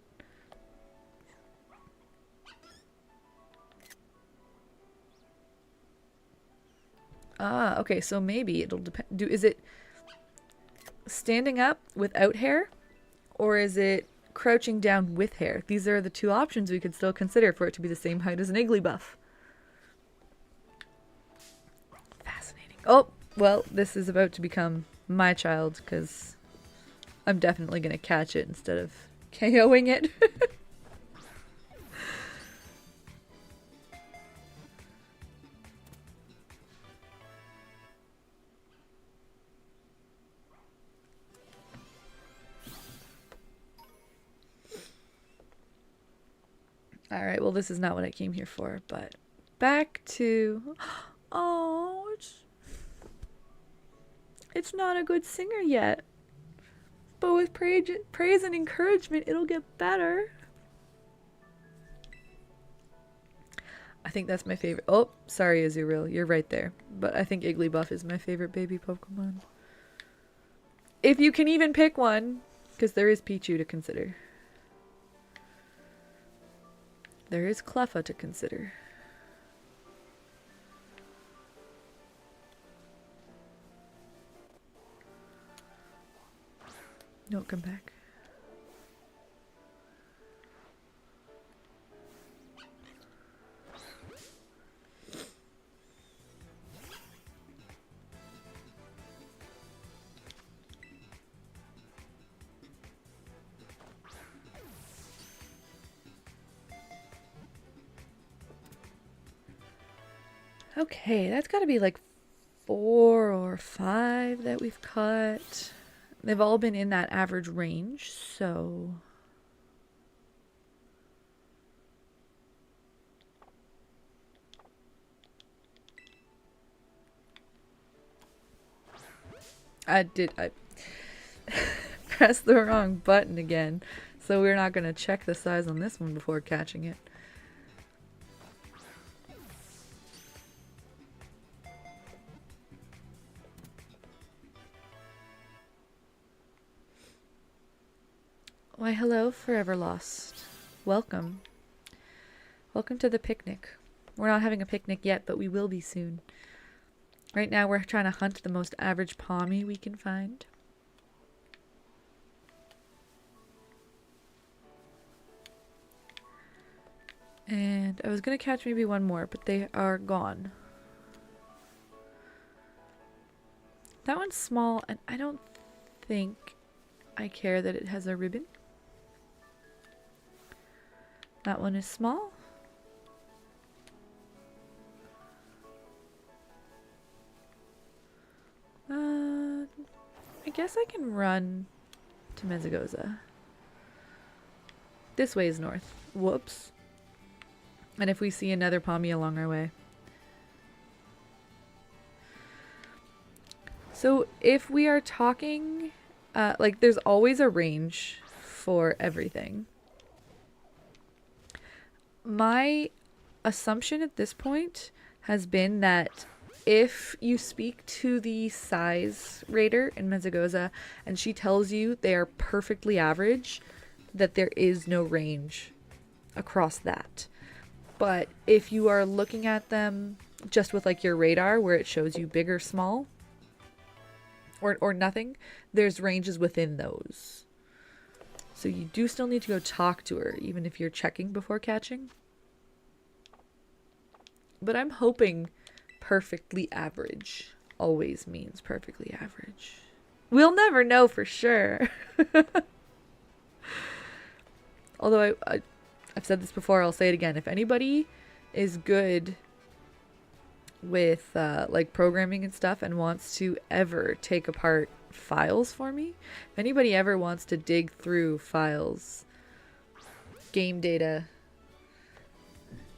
Ah, okay, so maybe it'll depend. Is it standing up without hair? Or is it crouching down with hair? These are the 2 options we could still consider for it to be the same height as an Igglybuff. Fascinating. Oh, well, this is about to become my child, because I'm definitely going to catch it instead of KOing it. Alright, well this is not what I came here for, but back to... oh, It's not a good singer yet. But with praise and encouragement, it'll get better. I think that's my favorite. Oh, sorry, Azuriel. You're right there. But I think Igglybuff is my favorite baby Pokemon. If you can even pick one, because there is Pichu to consider. There is Cleffa to consider. No, come back. Okay, that's got to be like 4 or 5 that we've cut. They've all been in that average range, so... I pressed the wrong button again, so we're not going to check the size on this one before catching it. Why, hello, Forever Lost. Welcome. Welcome to the picnic. We're not having a picnic yet, but we will be soon. Right now we're trying to hunt the most average Pommy we can find. And I was going to catch maybe one more, but they are gone. That one's small, and I don't think I care that it has a ribbon. That one is small. I guess I can run to Mezagoza. This way is north. Whoops. And if we see another Pommy along our way. So if we are talking, like there's always a range for everything. My assumption at this point has been that if you speak to the size rater in Mezagoza and she tells you they are perfectly average, that there is no range across that. But if you are looking at them just with like your radar where it shows you big or small or nothing, there's ranges within those. So you do still need to go talk to her even if you're checking before catching. But I'm hoping perfectly average always means perfectly average. We'll never know for sure. Although I've said this before, I'll say it again. If anybody is good with like programming and stuff and wants to ever take apart files for me, if anybody ever wants to dig through files, game data,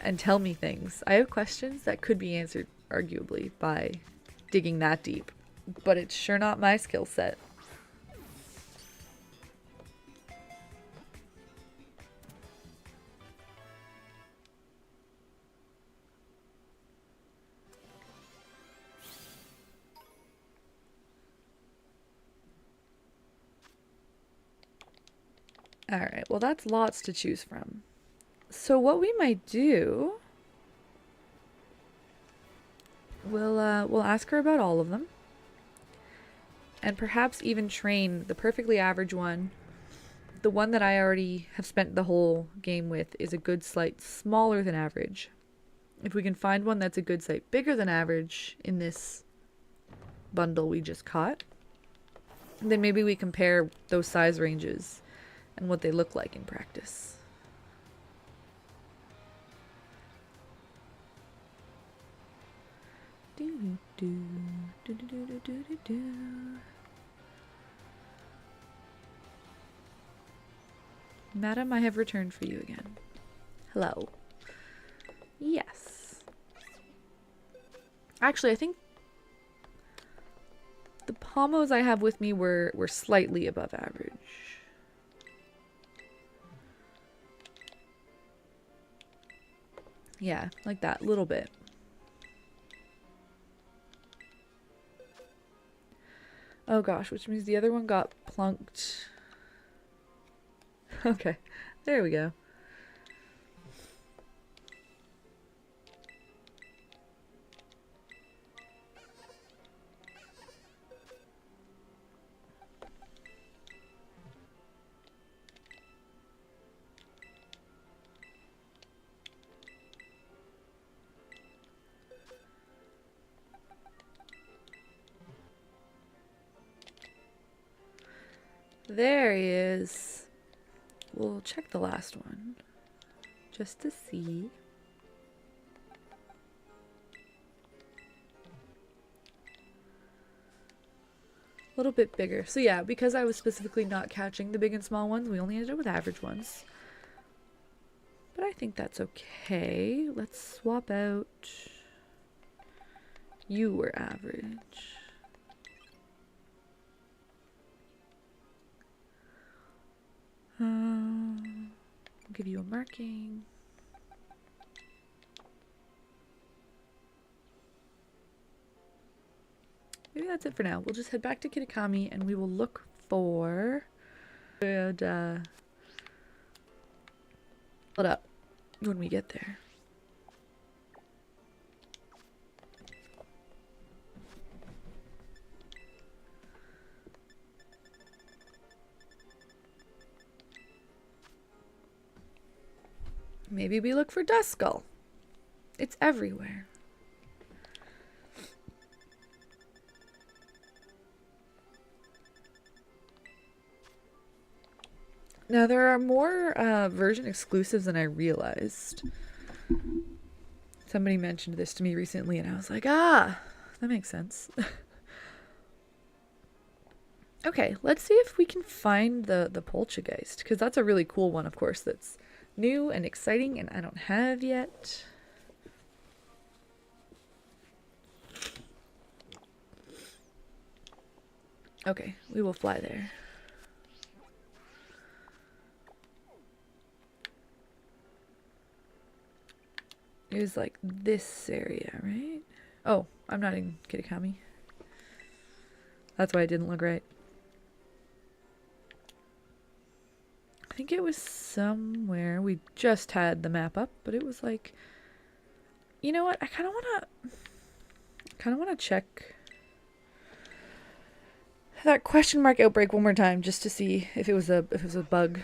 and tell me things, I have questions that could be answered arguably by digging that deep, but it's sure not my skill set. Alright, well that's lots to choose from. So what we might do, we'll ask her about all of them. And perhaps even train the perfectly average one. The one that I already have spent the whole game with is a good slight smaller than average. If we can find one that's a good slight bigger than average in this bundle we just caught, then maybe we compare those size ranges and what they look like in practice. Madam, I have returned for you again. Hello. Yes. Actually, I think the pommos I have with me were slightly above average. Yeah, like that, little bit. Oh gosh, which means the other one got plunked. Okay, there we go. There he is. We'll check the last one just to see. A little bit bigger. So yeah, because I was specifically not catching the big and small ones, we only ended up with average ones. But I think that's okay. Let's swap out. You were average. I'll give you a marking. Maybe that's it for now. We'll just head back to Kitakami and we will look for hold up when we get there. Maybe we look for Duskull. It's everywhere. Now there are more version exclusives than I realized. Somebody mentioned this to me recently and I was like, ah, that makes sense. Okay, let's see if we can find the Poltergeist, because that's a really cool one, of course, that's new and exciting and I don't have yet. Okay, we will fly there. It was like this area, right? Oh, I'm not in Kitakami. That's why it didn't look right. I think it was somewhere. We just had the map up, but it was like, you know what? I kind of want to check that question mark outbreak one more time just to see if it was a bug.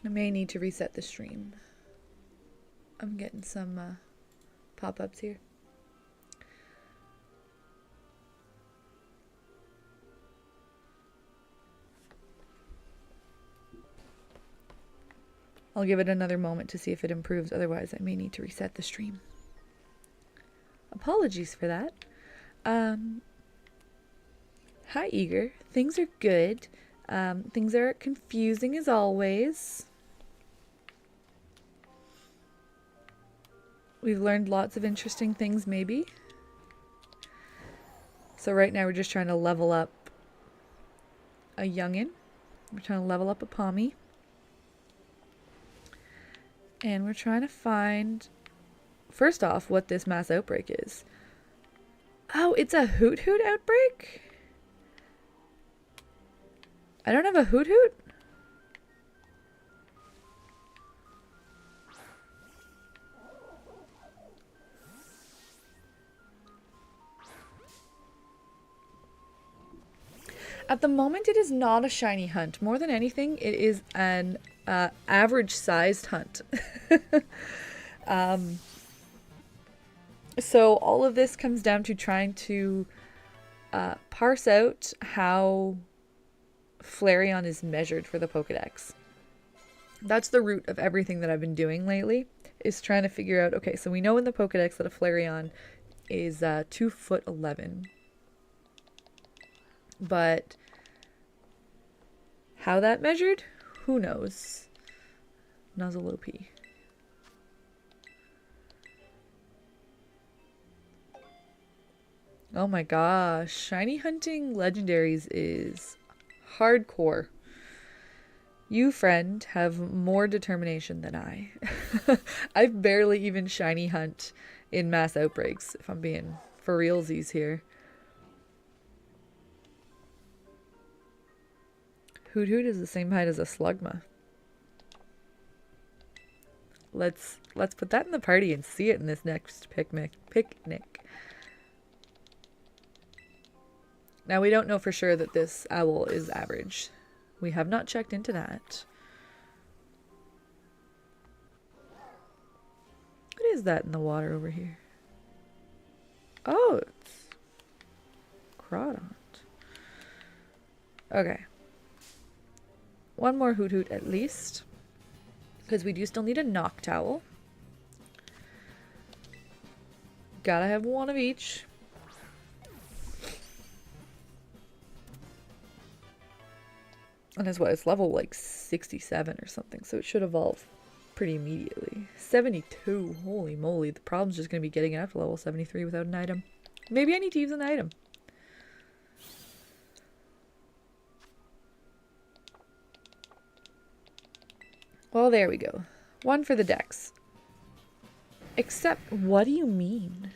I may need to reset the stream. I'm getting some pop-ups here. I'll give it another moment to see if it improves, otherwise I may need to reset the stream. Apologies for that. Hi Eager, things are good. Things are confusing as always. We've learned lots of interesting things, maybe. So right now we're just trying to level up a youngin. We're trying to level up a pommy. And we're trying to find, first off, what this mass outbreak is. Oh, it's a Hoot Hoot outbreak? I don't have a Hoot Hoot? At the moment, it is not a shiny hunt. More than anything, it is an average-sized hunt. So all of this comes down to trying to parse out how Flareon is measured for the Pokedex. That's the root of everything that I've been doing lately, is trying to figure out, okay, so we know in the Pokedex that a Flareon is 2'11". But how that measured? Who knows? Nuzlocke. Oh my gosh. Shiny hunting legendaries is hardcore. You, friend, have more determination than I. I've barely even shiny hunt in mass outbreaks, if I'm being for realsies here. Hoot Hoot is the same height as a slugma. Let's put that in the party and see it in this next picnic. Now, we don't know for sure that this owl is average. We have not checked into that. What is that in the water over here? Oh, it's Crawdont. Okay. One more Hoot Hoot at least, because we do still need a Noctowl. Gotta have one of each. And that's what, it's level like 67 or something, so it should evolve pretty immediately. 72, holy moly, the problem's just gonna be getting it up to level 73 without an item. Maybe I need to use an item. Well, there we go. One for the dex. Except, what do you mean?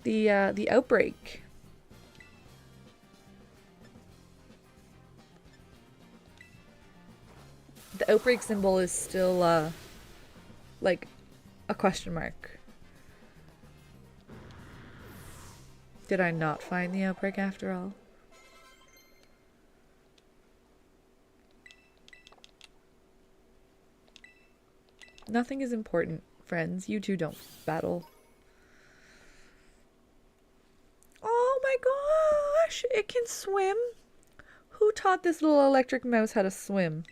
The outbreak. The outbreak symbol is still, like, a question mark. Did I not find the outbreak after all? Nothing is important, friends. You two don't battle. Oh my gosh! It can swim! Who taught this little electric mouse how to swim?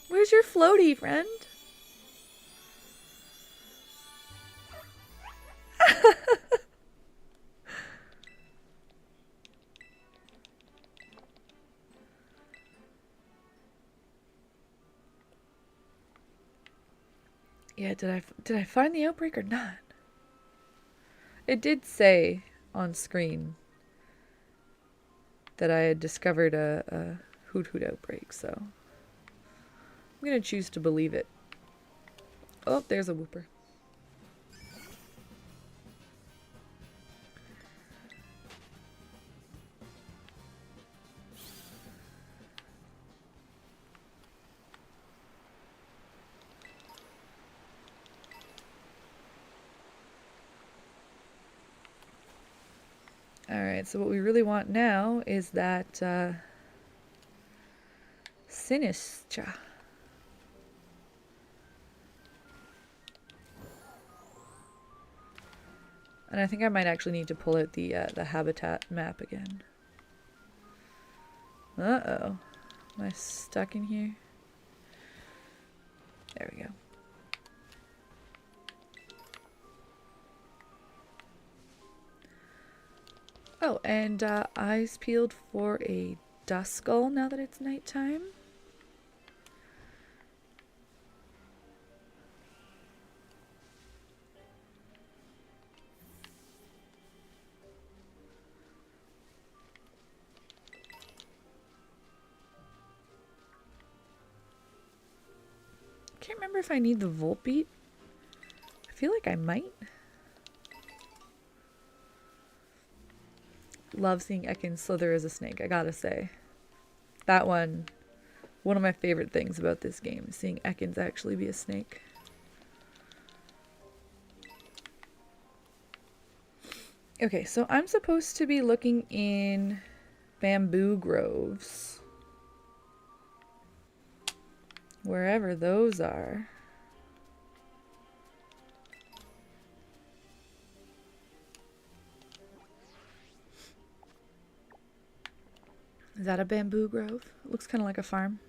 Where's your floaty, friend? Yeah, did I find the outbreak or not? It did say on screen that I had discovered a Hoot Hoot outbreak, so I'm gonna choose to believe it. Oh, there's a Whooper. Alright, so what we really want now is that Sinistra. And I think I might actually need to pull out the habitat map again. Uh-oh. Am I stuck in here? There we go. Oh, and eyes peeled for a Duskull now that it's nighttime. I can't remember if I need the Volbeat. I feel like I might. Love seeing Ekans slither as a snake, I gotta say. That one of my favorite things about this game is seeing Ekans actually be a snake. Okay, so I'm supposed to be looking in bamboo groves. Wherever those are. Is that a bamboo grove? It looks kind of like a farm.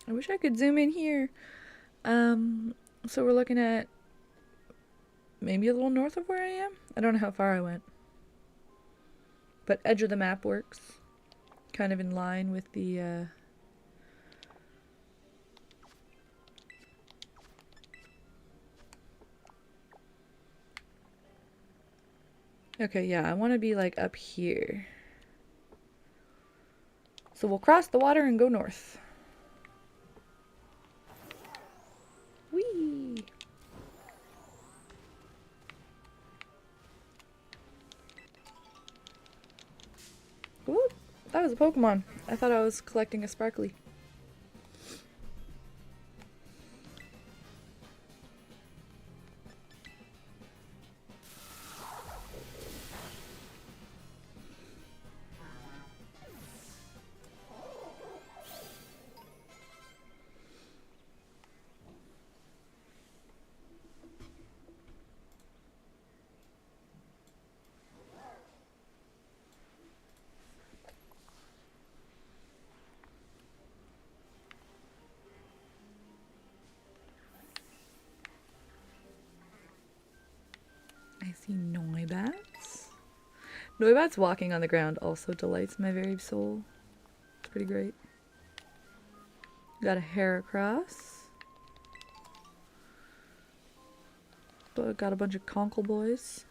I wish I could zoom in here. So we're looking at maybe a little north of where I am. I don't know how far I went. But edge of the map works. Kind of in line with the okay, yeah, I want to be like up here. So we'll cross the water and go north. Whee! Ooh, that was a Pokemon. I thought I was collecting a sparkly. I see Noibats. Noibats walking on the ground also delights my very soul. It's pretty great. Got a Heracross. But got a bunch of Conkle boys.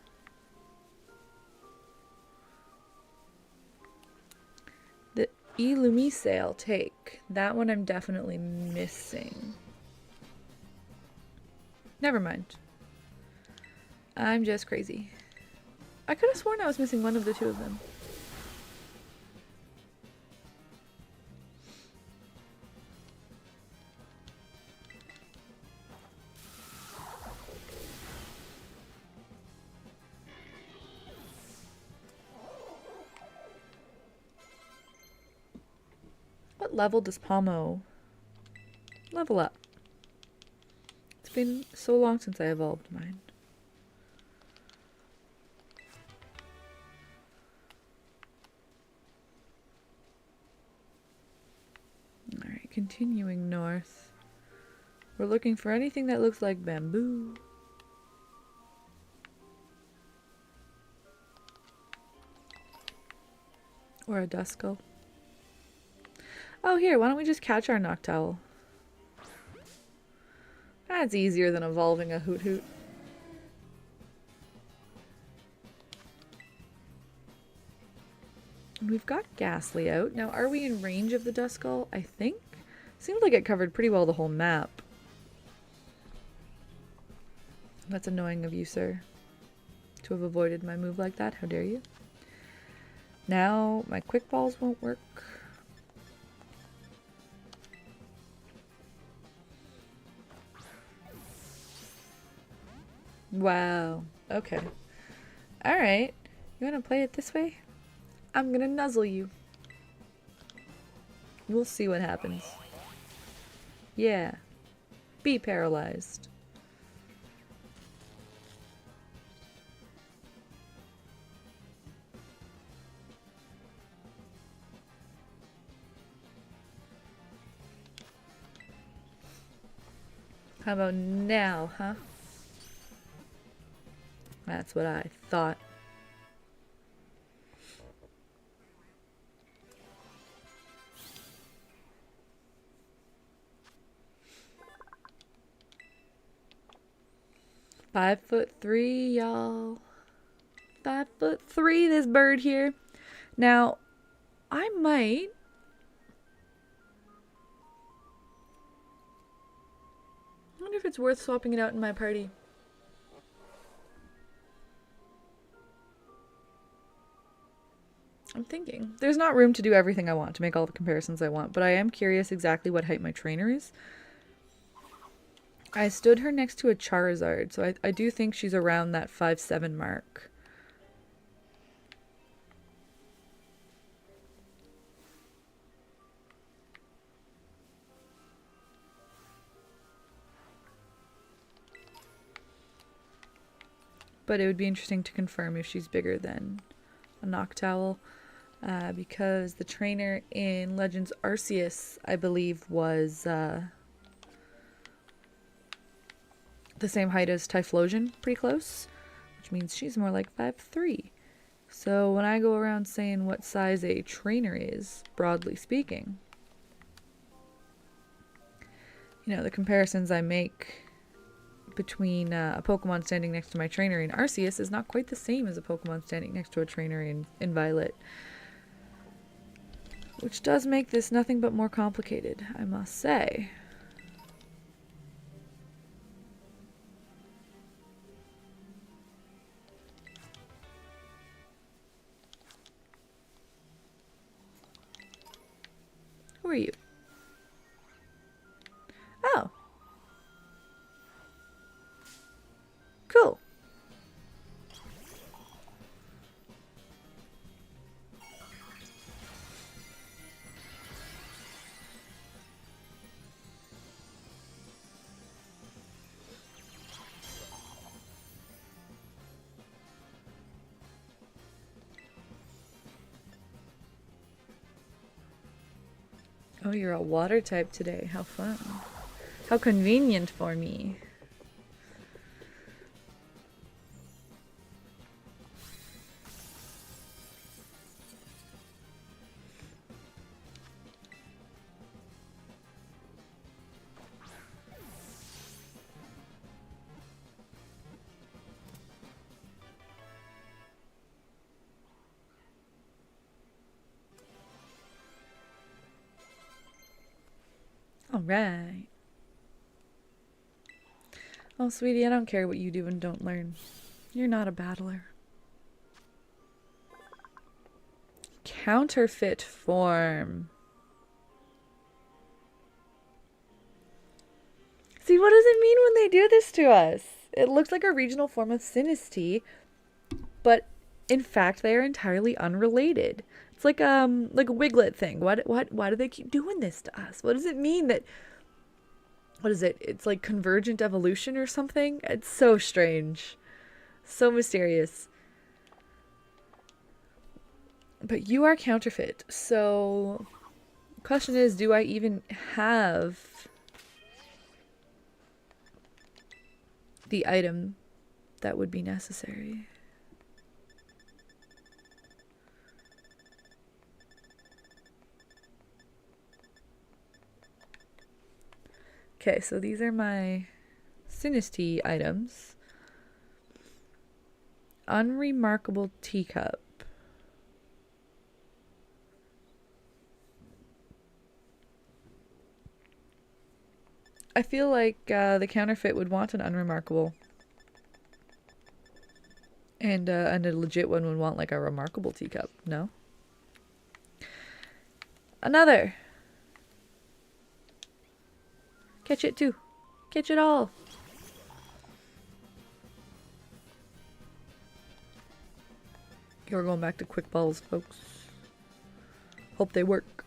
The Illumise I'll take. That one I'm definitely missing. Never mind. I'm just crazy. I could have sworn I was missing one of the two of them. What level does Palmo level up? It's been so long since I evolved mine. Alright, continuing north. We're looking for anything that looks like bamboo. Or a Duskull. Oh, here, why don't we just catch our Noctowl? That's easier than evolving a Hoot Hoot. We've got Ghastly out. Now, are we in range of the Duskull? I think. Seems like it covered pretty well the whole map. That's annoying of you, sir. To have avoided my move like that. How dare you? Now, my quick balls won't work. Wow. Okay. Alright. You want to play it this way? I'm gonna nuzzle you. We'll see what happens. Yeah. Be paralyzed. How about now, huh? That's what I thought. "5'3", y'all. 5'3", this bird here. Now, I might... I wonder if it's worth swapping it out in my party. I'm thinking. There's not room to do everything I want, to make all the comparisons I want, but I am curious exactly what height my trainer is. I stood her next to a Charizard, so I do think she's around that 5'7" mark. but it would be interesting to confirm if she's bigger than a Noctowl, because the trainer in Legends Arceus, I believe, was the same height as Typhlosion, pretty close, which means she's more like 5'3". So when I go around saying what size a trainer is, broadly speaking, you know, the comparisons I make between a Pokemon standing next to my trainer in Arceus is not quite the same as a Pokemon standing next to a trainer in Violet. Which does make this nothing but more complicated, I must say. Who are you? Oh. Cool. Oh, you're a water type today. How fun. How convenient for me. All right. Oh, sweetie, I don't care what you do and don't learn. You're not a battler. Counterfeit form. See, what does it mean when they do this to us? It looks like a regional form of Sinistea, but in fact, they are entirely unrelated. It's like a Wiglet thing. Why do they keep doing this to us? What does it mean that... What is it? It's like convergent evolution or something? It's so strange. So mysterious. But you are counterfeit. So, the question is, do I even have the item that would be necessary? Okay, so these are my Sinistea items. Unremarkable teacup. I feel like the counterfeit would want an unremarkable. And a legit one would want like a remarkable teacup, no? Another! Catch it too. Catch it all. Okay, we're going back to quick balls, folks. Hope they work.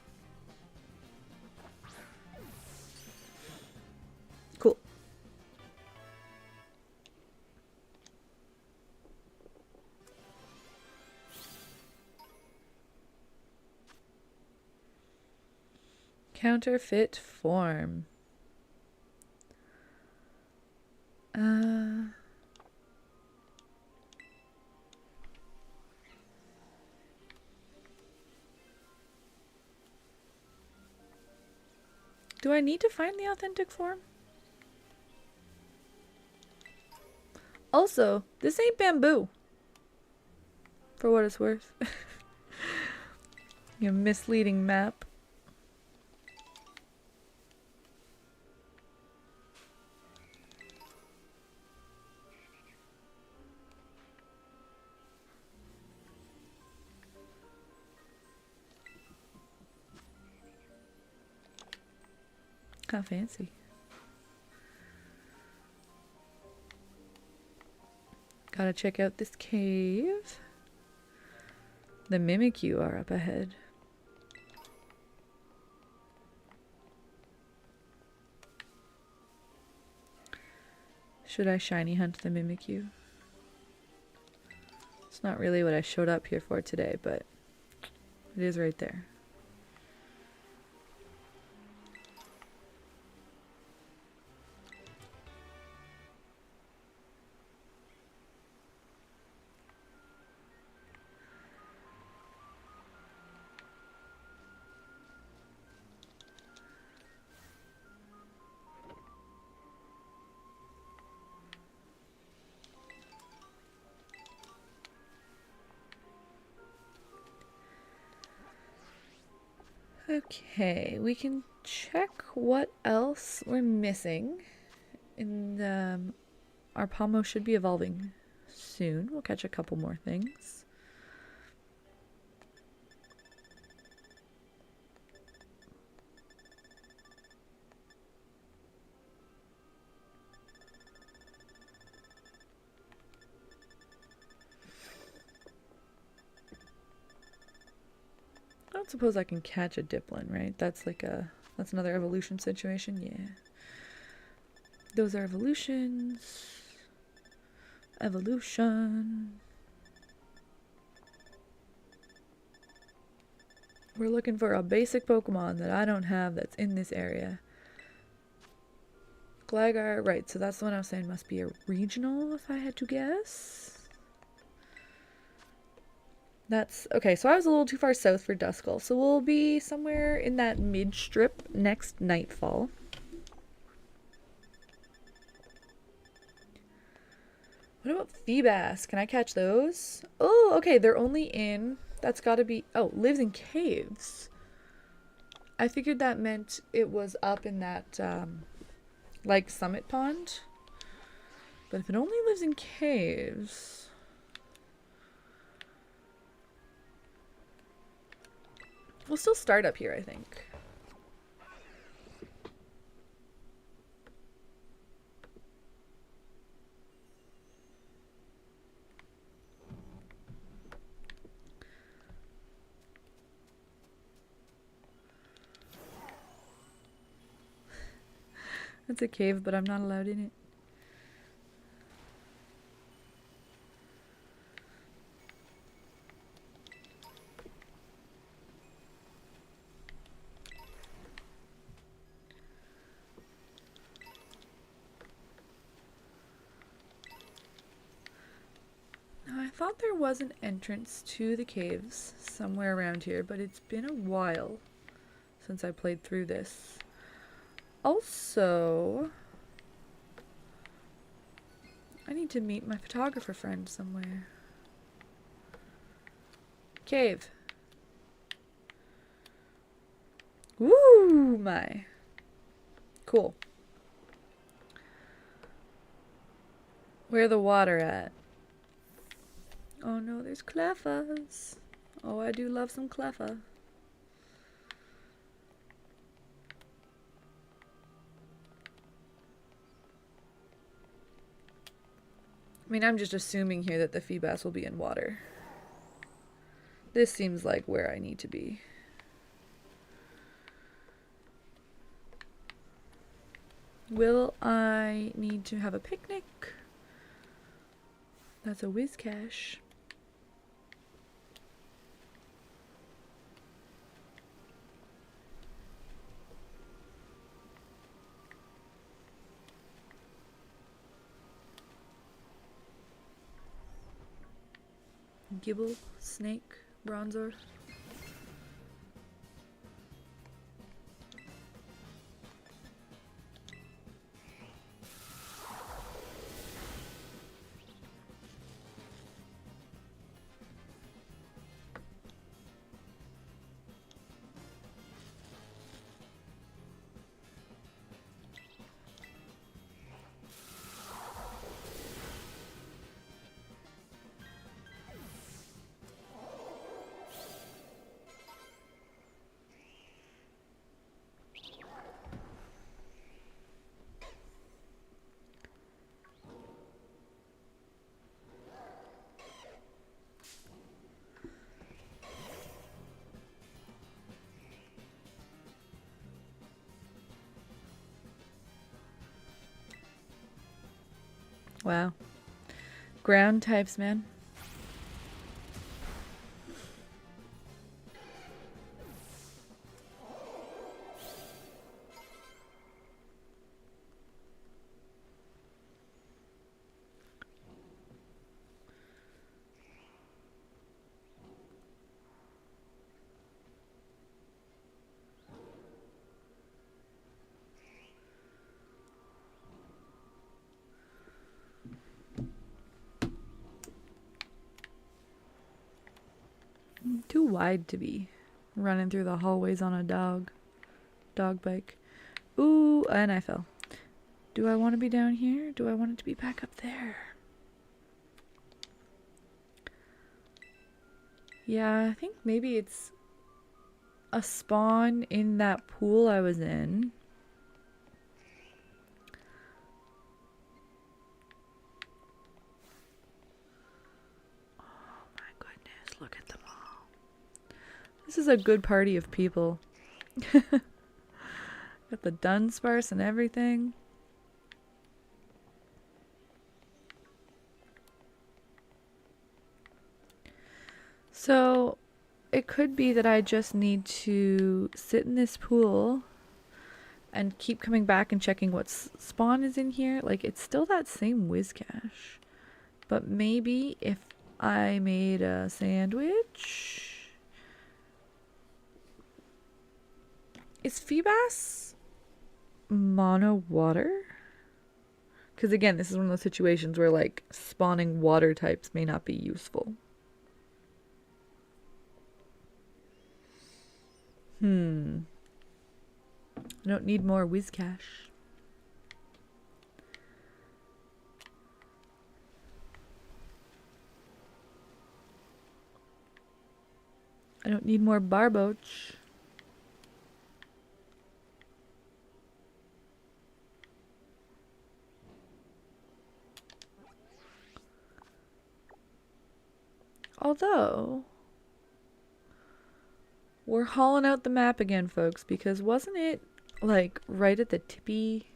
Cool. Counterfeit form. Do I need to find the authentic form? Also, this ain't bamboo. For what it's worth. A misleading map. How fancy. Gotta check out this cave. The Mimikyu are up ahead. Should I shiny hunt the Mimikyu? It's not really what I showed up here for today, but it is right there. Okay, we can check what else we're missing. Our Pomo should be evolving soon. We'll catch a couple more things. I don't suppose I can catch a Diplin, right? That's another evolution situation, yeah. Those are evolutions. Evolution. We're looking for a basic Pokemon that I don't have that's in this area. Gligar, right, so that's the one I was saying must be a regional if I had to guess. That's, okay, so I was a little too far south for Duskull, so we'll be somewhere in that mid-strip next nightfall. What about Feebas? Can I catch those? Oh, okay, they're only in, that's gotta be, oh, lives in caves. I figured that meant it was up in that, like, summit pond. But if it only lives in caves... We'll still start up here, I think. It's a cave, but I'm not allowed in it. I thought there was an entrance to the caves somewhere around here, but it's been a while since I played through this. Also, I need to meet my photographer friend somewhere. Cave. Woo, my. Cool. Where the water at? Oh no, there's Cleffas. Oh, I do love some Cleffa. I mean, I'm just assuming here that the Feebas will be in water. This seems like where I need to be. Will I need to have a picnic? That's a Whiscash. Gibble, Snake, Bronzor. Wow. Ground types, man. Too wide to be running through the hallways on a dog bike. Ooh, and I fell. Do I want to be down here? Do I want it to be back up there? Yeah, I think maybe it's a spawn in that pool I was in. Oh my goodness, look at them all. This is a good party of people. Got the Dunsparce and everything. So it could be that I just need to sit in this pool and keep coming back and checking what spawn is in here. Like, it's still that same Whiscash. But maybe if I made a sandwich... Is Feebas mono water? Because again, this is one of those situations where like spawning water types may not be useful. I don't need more Whiscash. I don't need more Barboach. Although, we're hauling out the map again, folks, because wasn't it, like, right at the tippy?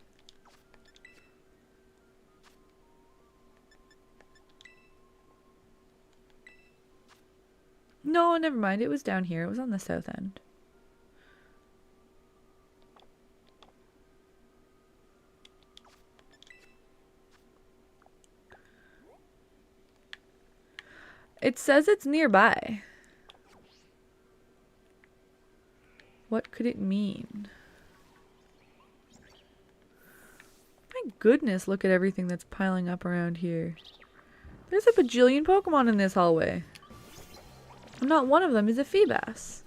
No, never mind. It was down here. It was on the south end. It says it's nearby. What could it mean? My goodness, look at everything that's piling up around here. There's a bajillion Pokemon in this hallway. And not one of them is a Feebas.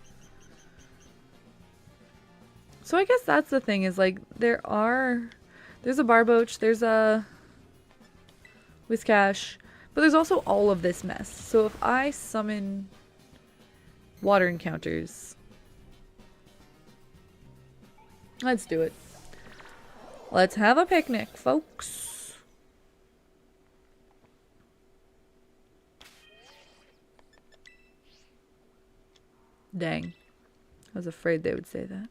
So I guess that's the thing, is like, there's a Barboach, there's a Whiscash, but there's also all of this mess. So if I summon water encounters, let's do it. Let's have a picnic, folks. Dang. I was afraid they would say that.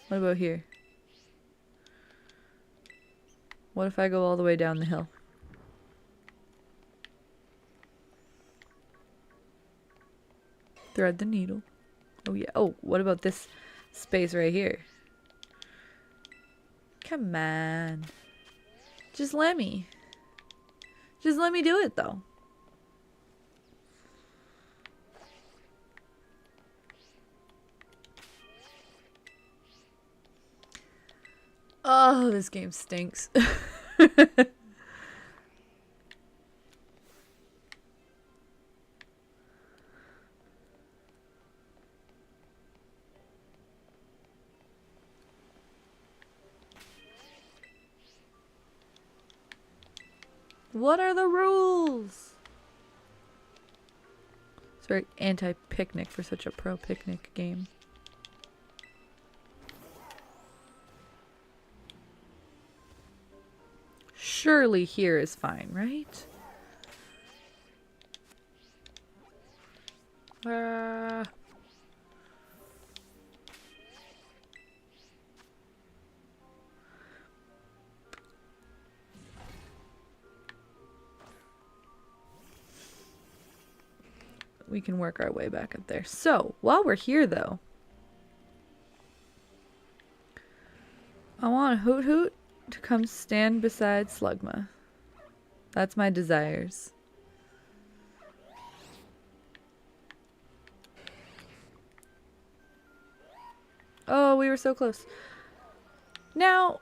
What about here? What if I go all the way down the hill? Thread the needle. Oh yeah. Oh, what about this space right here? Come on. Just let me. Just let me do it though. Oh, this game stinks. What are the rules? It's very anti-picnic for such a pro-picnic game. Surely here is fine, right? We can work our way back up there. So, while we're here though, I want Hoot Hoot to come stand beside Slugma. That's my desires. Oh, we were so close. Now,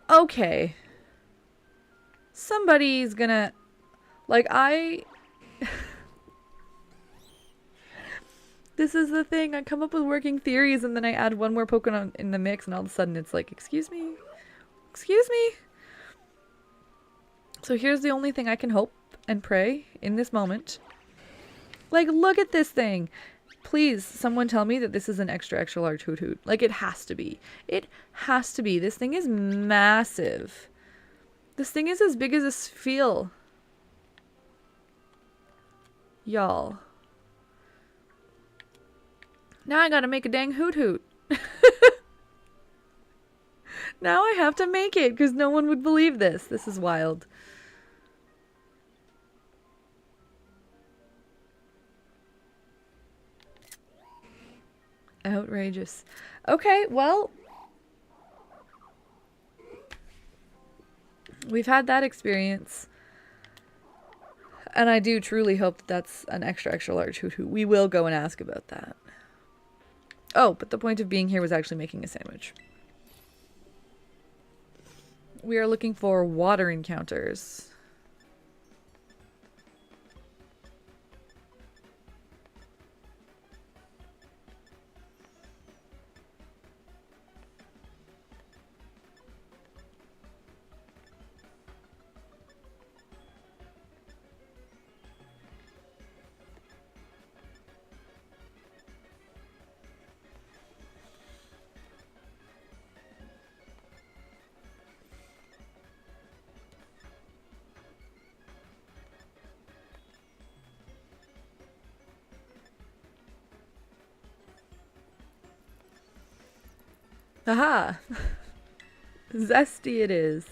okay. Somebody's gonna... Like, This is the thing. I come up with working theories and then I add one more Pokemon in the mix and all of a sudden it's like, excuse me? Excuse me? So here's the only thing I can hope and pray in this moment. Like, look at this thing. Please, someone tell me that this is an extra, extra large Hoot Hoot. Like, it has to be. It has to be. This thing is massive. This thing is as big as a sphere. Y'all. Now I gotta make a dang Hoot Hoot. Now I have to make it because no one would believe this. This is wild. Outrageous. Okay, well, we've had that experience. And I do truly hope that that's an extra, extra large Hoot Hoot. We will go and ask about that. Oh, but the point of being here was actually making a sandwich. We are looking for water encounters. Aha! Zesty it is.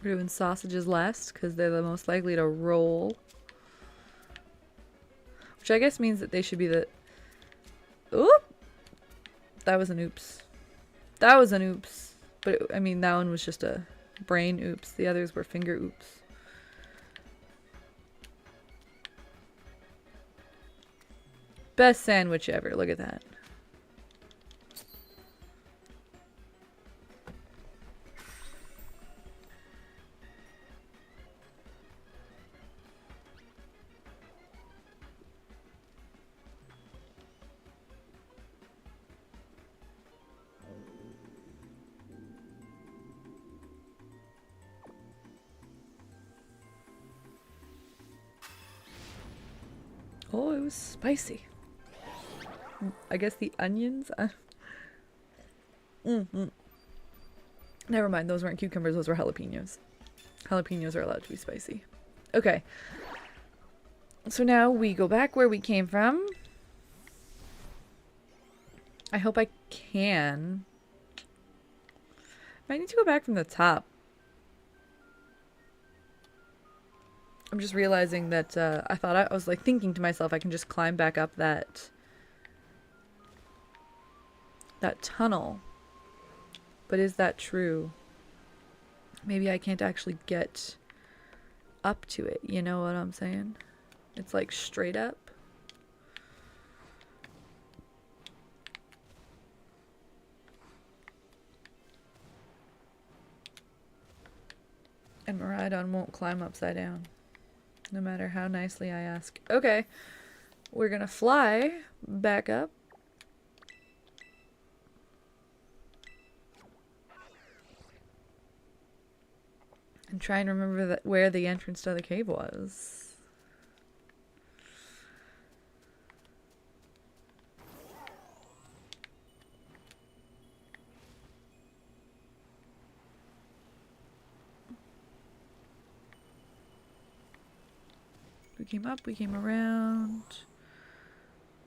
We're doing sausages last because they're the most likely to roll. Which I guess means that they should be the... Oop! That was an oops. That was an oops. But I mean, that one was just a brain oops. The others were finger oops. Best sandwich ever. Look at that. Oh, it was spicy. I guess the onions? Never mind, those weren't cucumbers, those were jalapenos. Jalapenos are allowed to be spicy. Okay. So now we go back where we came from. I hope I can. I need to go back from the top. I'm just realizing that I thought I was like thinking to myself I can just climb back up that tunnel. But is that true? Maybe I can't actually get up to it. You know what I'm saying? It's like straight up. And Miraidon won't climb upside down. No matter how nicely I ask. Okay. We're gonna fly back up. And try and remember where the entrance to the cave was. We came up, we came around.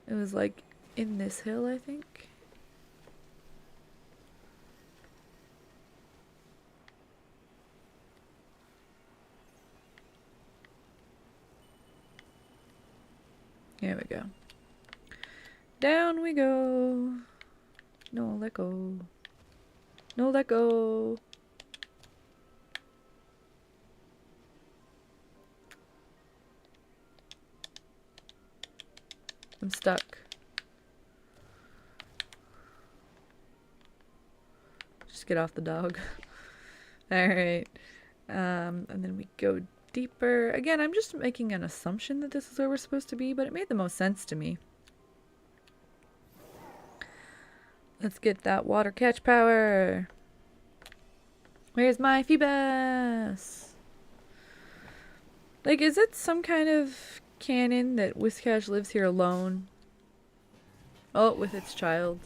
It was like in this hill, I think. Here we go. Down we go. No, let go. No, let go. I'm stuck. get off the dog. Alright. And then we go deeper. Again, I'm just making an assumption that this is where we're supposed to be, but it made the most sense to me. Let's get that water catch power. Where's my Phoebus? Like, is it some kind of canon that Whiscash lives here alone? Oh, with its child.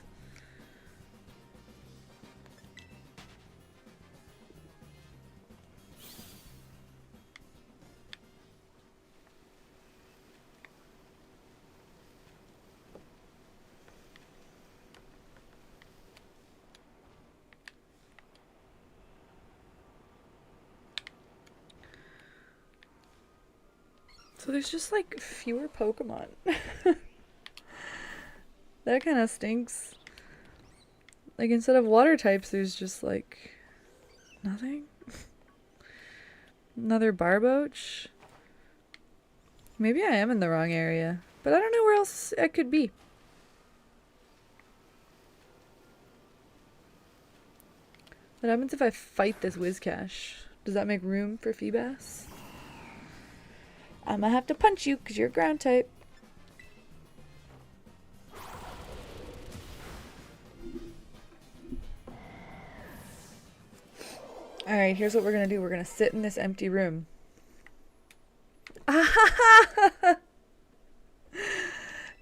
So there's just like fewer Pokemon. That kind of stinks. Like instead of water types, there's just like nothing. Another Barboach. Maybe I am in the wrong area, but I don't know where else it could be. What happens if I fight this Whiscash? Does that make room for Feebas? I'm gonna have to punch you because you're ground type. Alright, here's what we're gonna do. We're gonna sit in this empty room.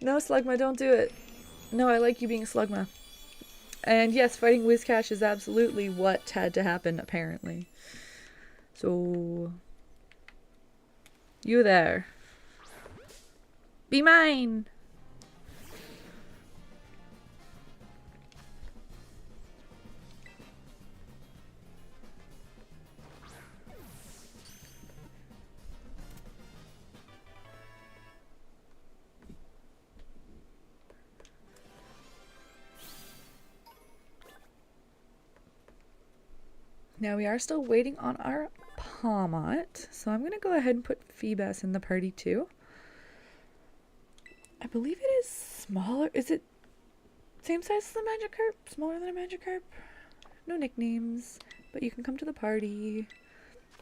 No, Slugma, don't do it. No, I like you being Slugma. And yes, fighting Whiscash is absolutely what had to happen, apparently. So... you there. Be mine! Now we are still waiting on our Palmot, so I'm going to go ahead and put Feebas in the party too. I believe it is smaller. Is it same size as the Magikarp? Smaller than a Magikarp? No nicknames, but you can come to the party.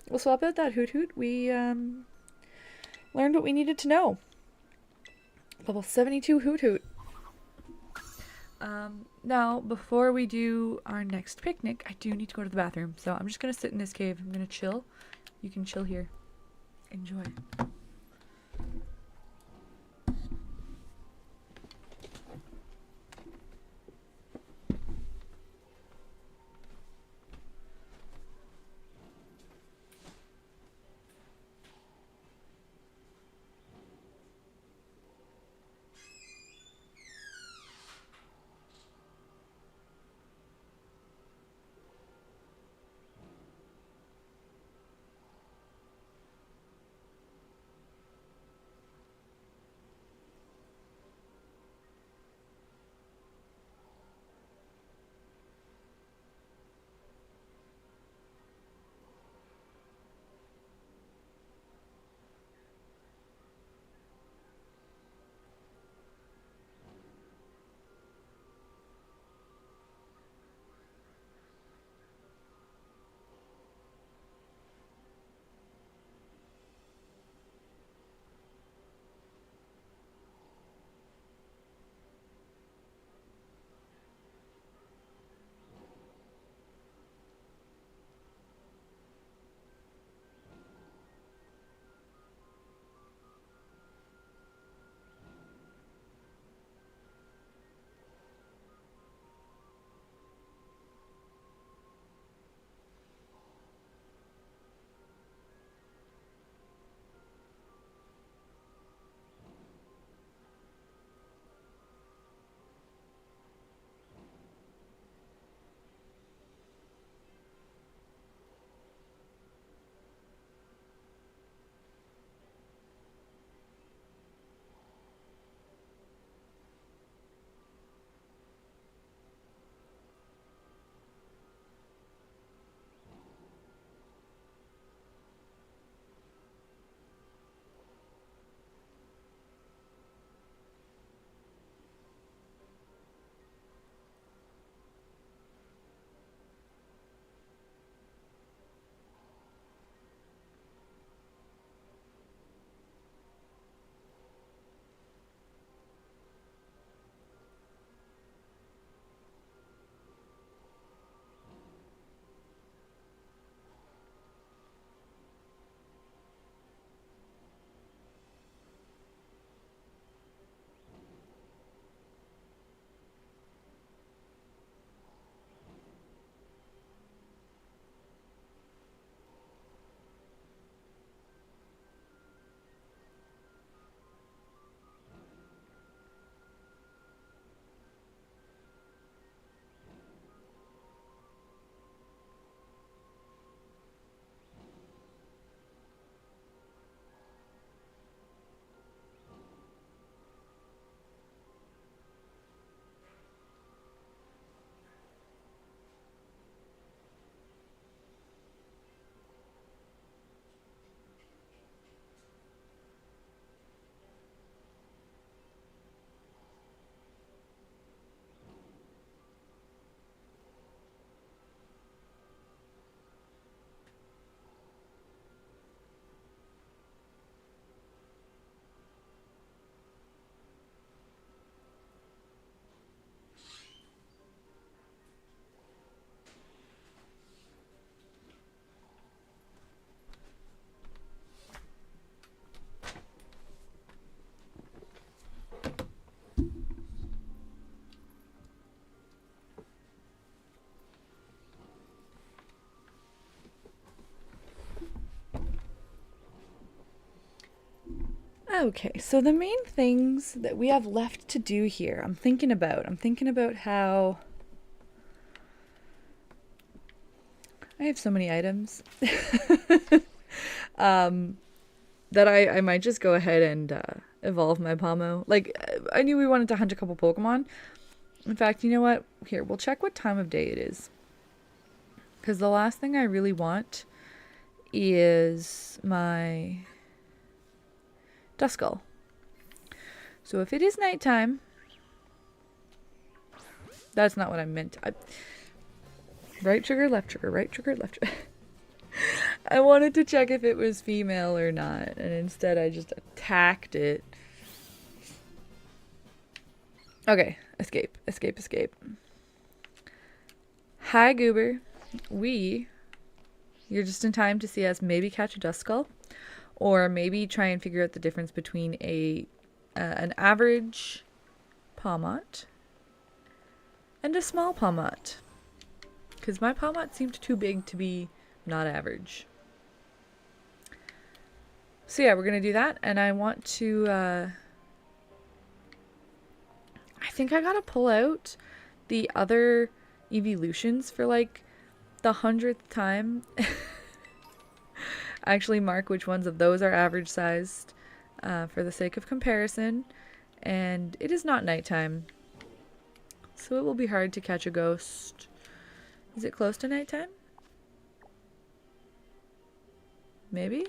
We'll swap out that Hoot Hoot. We learned what we needed to know. Level 72 Hoot Hoot. Now, before we do our next picnic, I do need to go to the bathroom. So I'm just going to sit in this cave. I'm going to chill. You can chill here. Enjoy. Okay, so the main things that we have left to do here, I'm thinking about how I have so many items that I might just go ahead and evolve my Pomo. Like, I knew we wanted to hunt a couple Pokemon. In fact, you know what? Here, we'll check what time of day it is. Because the last thing I really want is my Duskull. So if it is nighttime, that's not what I meant. Right trigger, left trigger, right trigger, left trigger. I wanted to check if it was female or not, and instead I just attacked it. Okay, escape, escape, escape. Hi, Goober. You're just in time to see us maybe catch a Duskull, or maybe try and figure out the difference between an average Pawmot and a small Pawmot. Because my Pawmot seemed too big to be not average. So yeah, we're going to do that. And I want to... I think I got to pull out the other evolutions for like the 100th time. Actually mark which ones of those are average sized for the sake of comparison. And it is not nighttime, so it will be hard to catch a ghost. Is it close to nighttime? Maybe?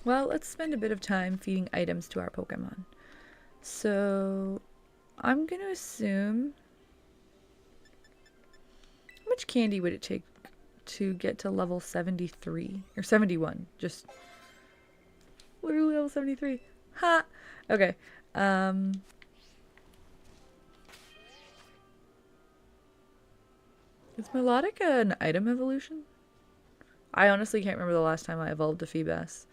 Well, let's spend a bit of time feeding items to our Pokemon. So, I'm going to assume... How much candy would it take to get to level 73? Or 71? Just... Literally level 73. Ha! Okay. Is Melodic an item evolution? I honestly can't remember the last time I evolved a Feebas.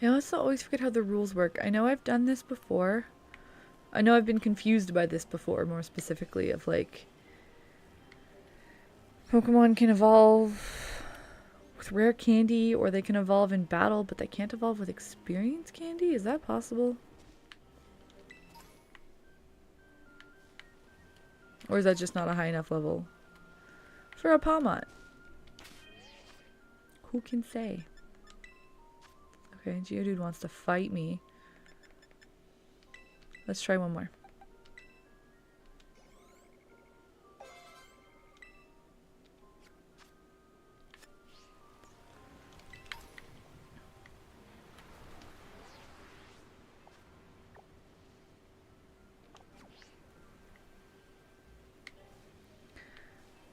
I also always forget how the rules work. I know I've done this before. I know I've been confused by this before, more specifically, of like... Pokemon can evolve with rare candy, or they can evolve in battle, but they can't evolve with experience candy? Is that possible? Or is that just not a high enough level for a Pawmot? Who can say? Okay, Geodude wants to fight me. Let's try one more.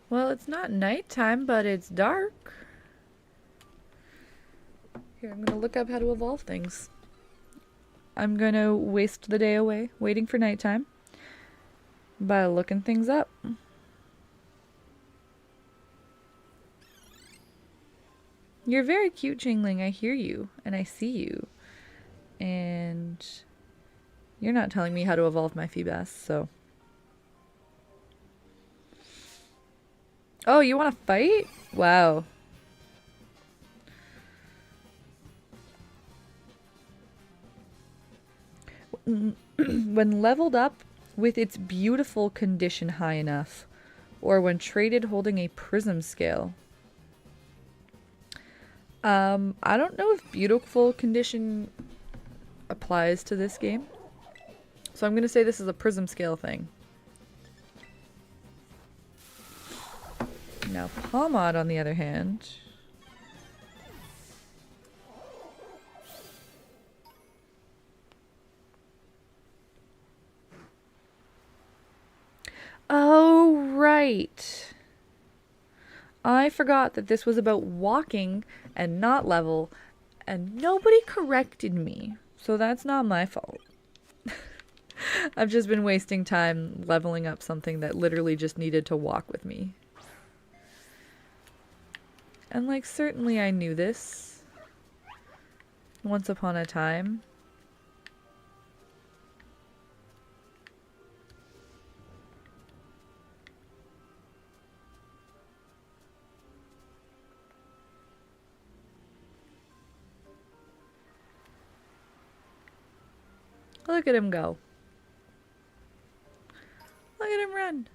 Well, it's not nighttime, but it's dark. Here, I'm going to look up how to evolve things. I'm going to waste the day away waiting for nighttime by looking things up. You're very cute, Chingling. I hear you, and I see you. And you're not telling me how to evolve my Feebas, so... Oh, you want to fight? Wow. When leveled up with its beautiful condition high enough, or when traded holding a prism scale. I don't know if beautiful condition applies to this game, so I'm going to say this is a prism scale thing. Now, Pawmot, on the other hand... right. I forgot that this was about walking and not level, and nobody corrected me. So that's not my fault. I've just been wasting time leveling up something that literally just needed to walk with me. And like, certainly I knew this once upon a time. Look at him go. Look at him run.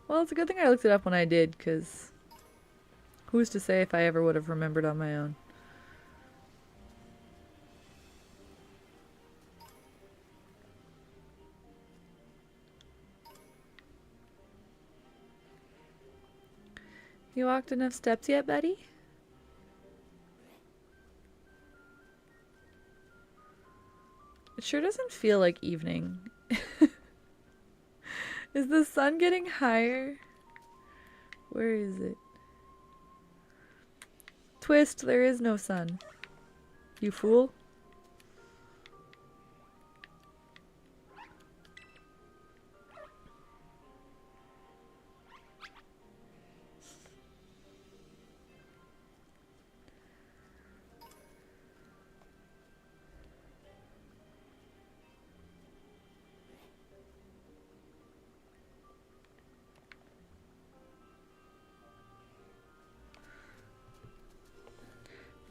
Well, it's a good thing I looked it up when I did, because who's to say if I ever would have remembered on my own. You walked enough steps yet, buddy? It sure doesn't feel like evening. Is the sun getting higher? Where is it? Twist, there is no sun. You fool.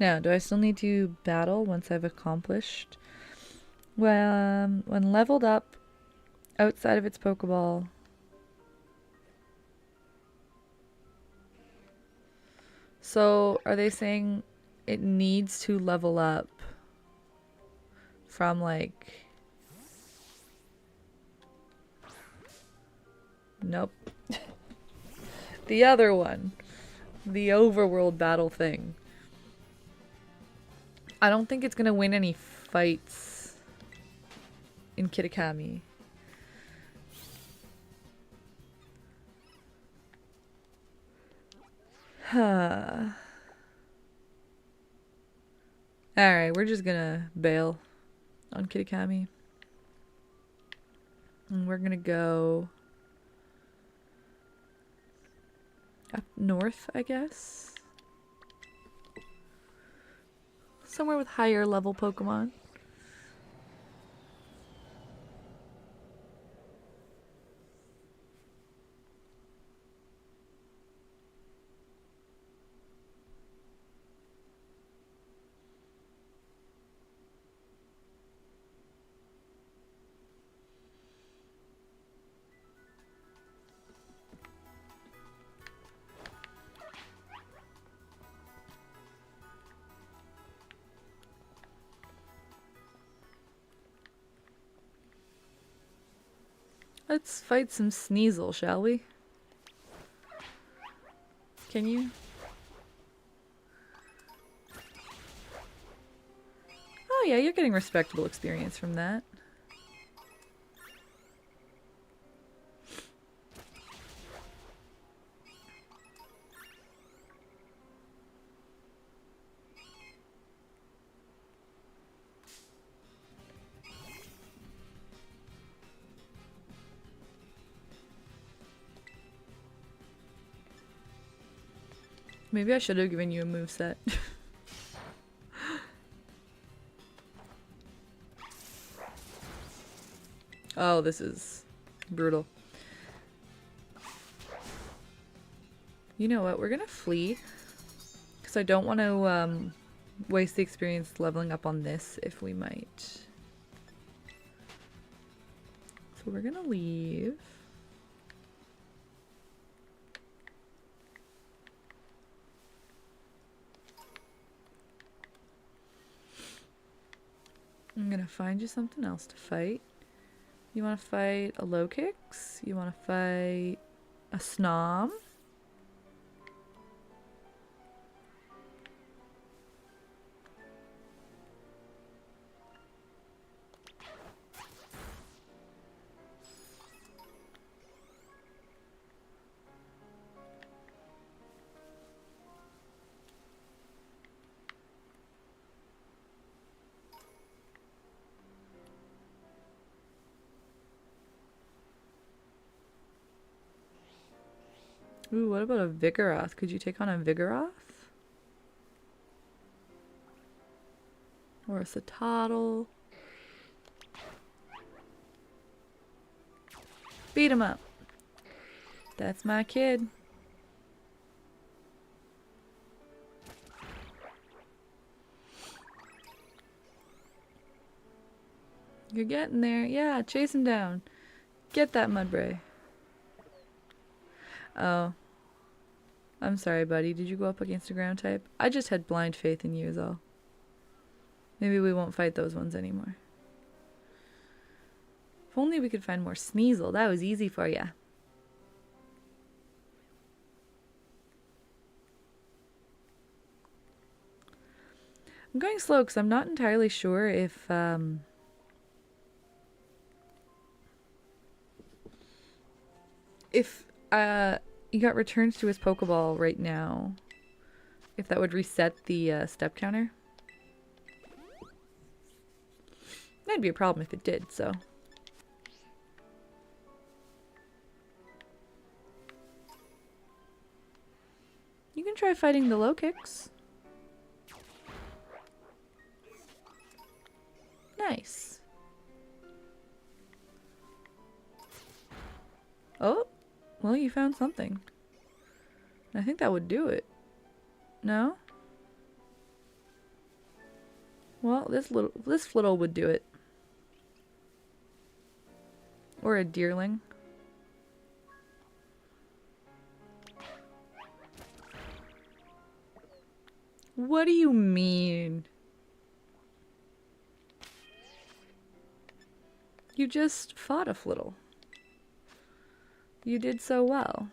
Now, do I still need to battle once I've accomplished? Well, when leveled up outside of its Pokeball. So, are they saying it needs to level up from like... Nope. The other one. The overworld battle thing. I don't think it's gonna win any fights in Kitakami. Alright, we're just gonna bail on Kitakami. And we're gonna go up north, I guess. Somewhere with higher level Pokemon. Let's fight some Sneasel, shall we? Can you? Oh yeah, you're getting respectable experience from that. Maybe I should have given you a moveset. Oh, this is brutal. You know what? We're gonna flee. Because I don't want to waste the experience leveling up on this if we might. So we're gonna leave. I'm gonna find you something else to fight. You wanna fight a low kicks? You wanna fight a snom? Ooh, what about a Vigoroth? Could you take on a Vigoroth? Or a Satotl? Beat him up. That's my kid. You're getting there. Yeah, chase him down. Get that Mudbray. Oh. I'm sorry, buddy. Did you go up against a ground type? I just had blind faith in you is all. Maybe we won't fight those ones anymore. If only we could find more Sneasel. That was easy for ya. I'm going slow because I'm not entirely sure if he got returned to his Pokeball right now, if that would reset the step counter. That'd be a problem if it did, so. You can try fighting the low kicks. Nice. Oh, well, you found something. I think that would do it. No? Well, this Flittle would do it. Or a Deerling. What do you mean? You just fought a Flittle. You did so well.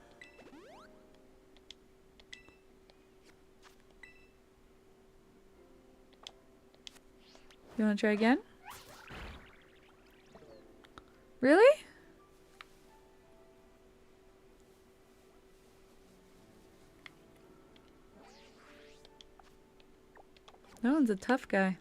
You want to try again? Really? That one's a tough guy.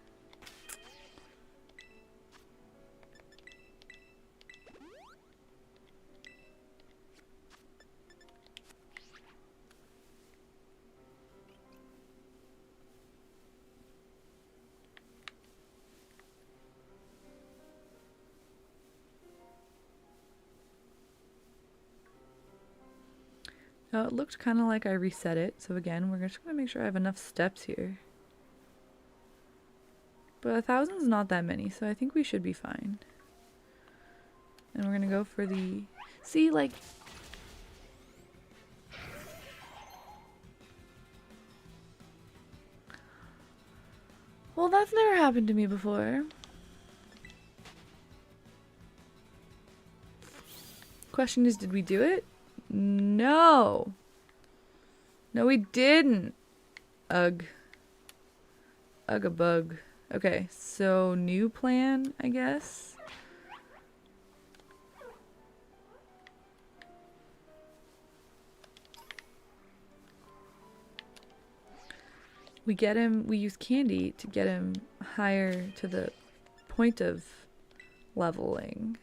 Oh, it looked kind of like I reset it. So again, we're just going to make sure I have enough steps here. But 1,000's not that many, so I think we should be fine. And we're going to go for the... See, like... Well, that's never happened to me before. Question is, did we do it? No. No, we didn't. Ugh. Ugh a bug. Okay, so new plan, I guess. We get him, we use candy to get him higher to the point of leveling.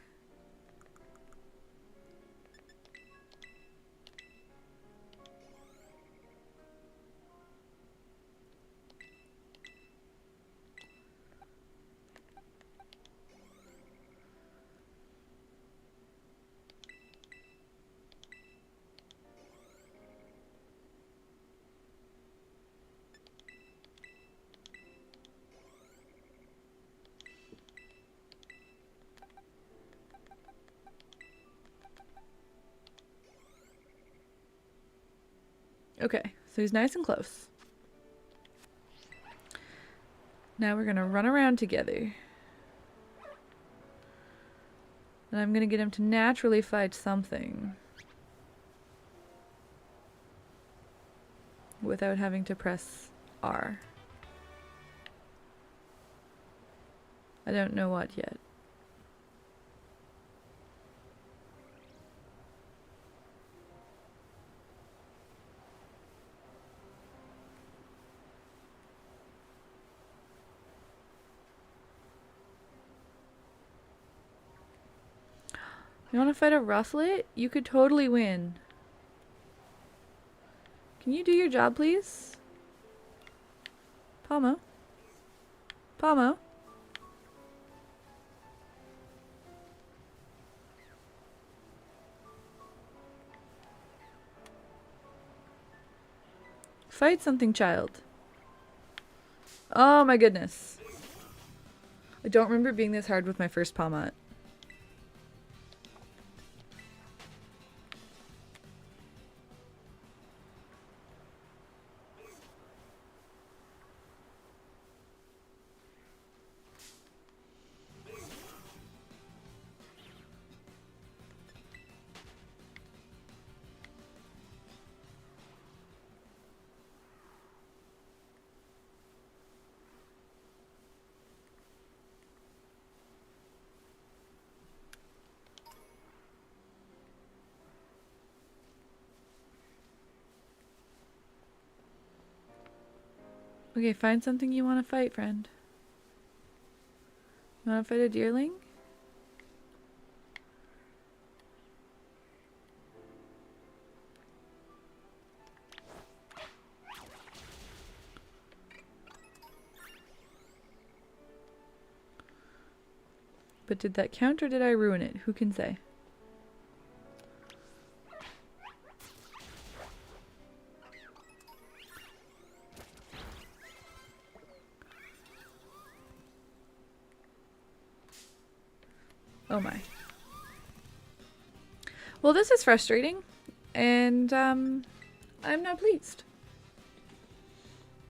Okay, so he's nice and close. Now we're gonna run around together. And I'm gonna get him to naturally fight something. Without having to press R. I don't know what yet. You want to fight a Rufflet? You could totally win. Can you do your job, please? Palmo? Palmo? Fight something, child. Oh my goodness. I don't remember being this hard with my first Palmot. Okay, find something you want to fight, friend. You want to fight a deerling? But did that count or did I ruin it? Who can say? Oh my. Well, this is frustrating, and I'm not pleased.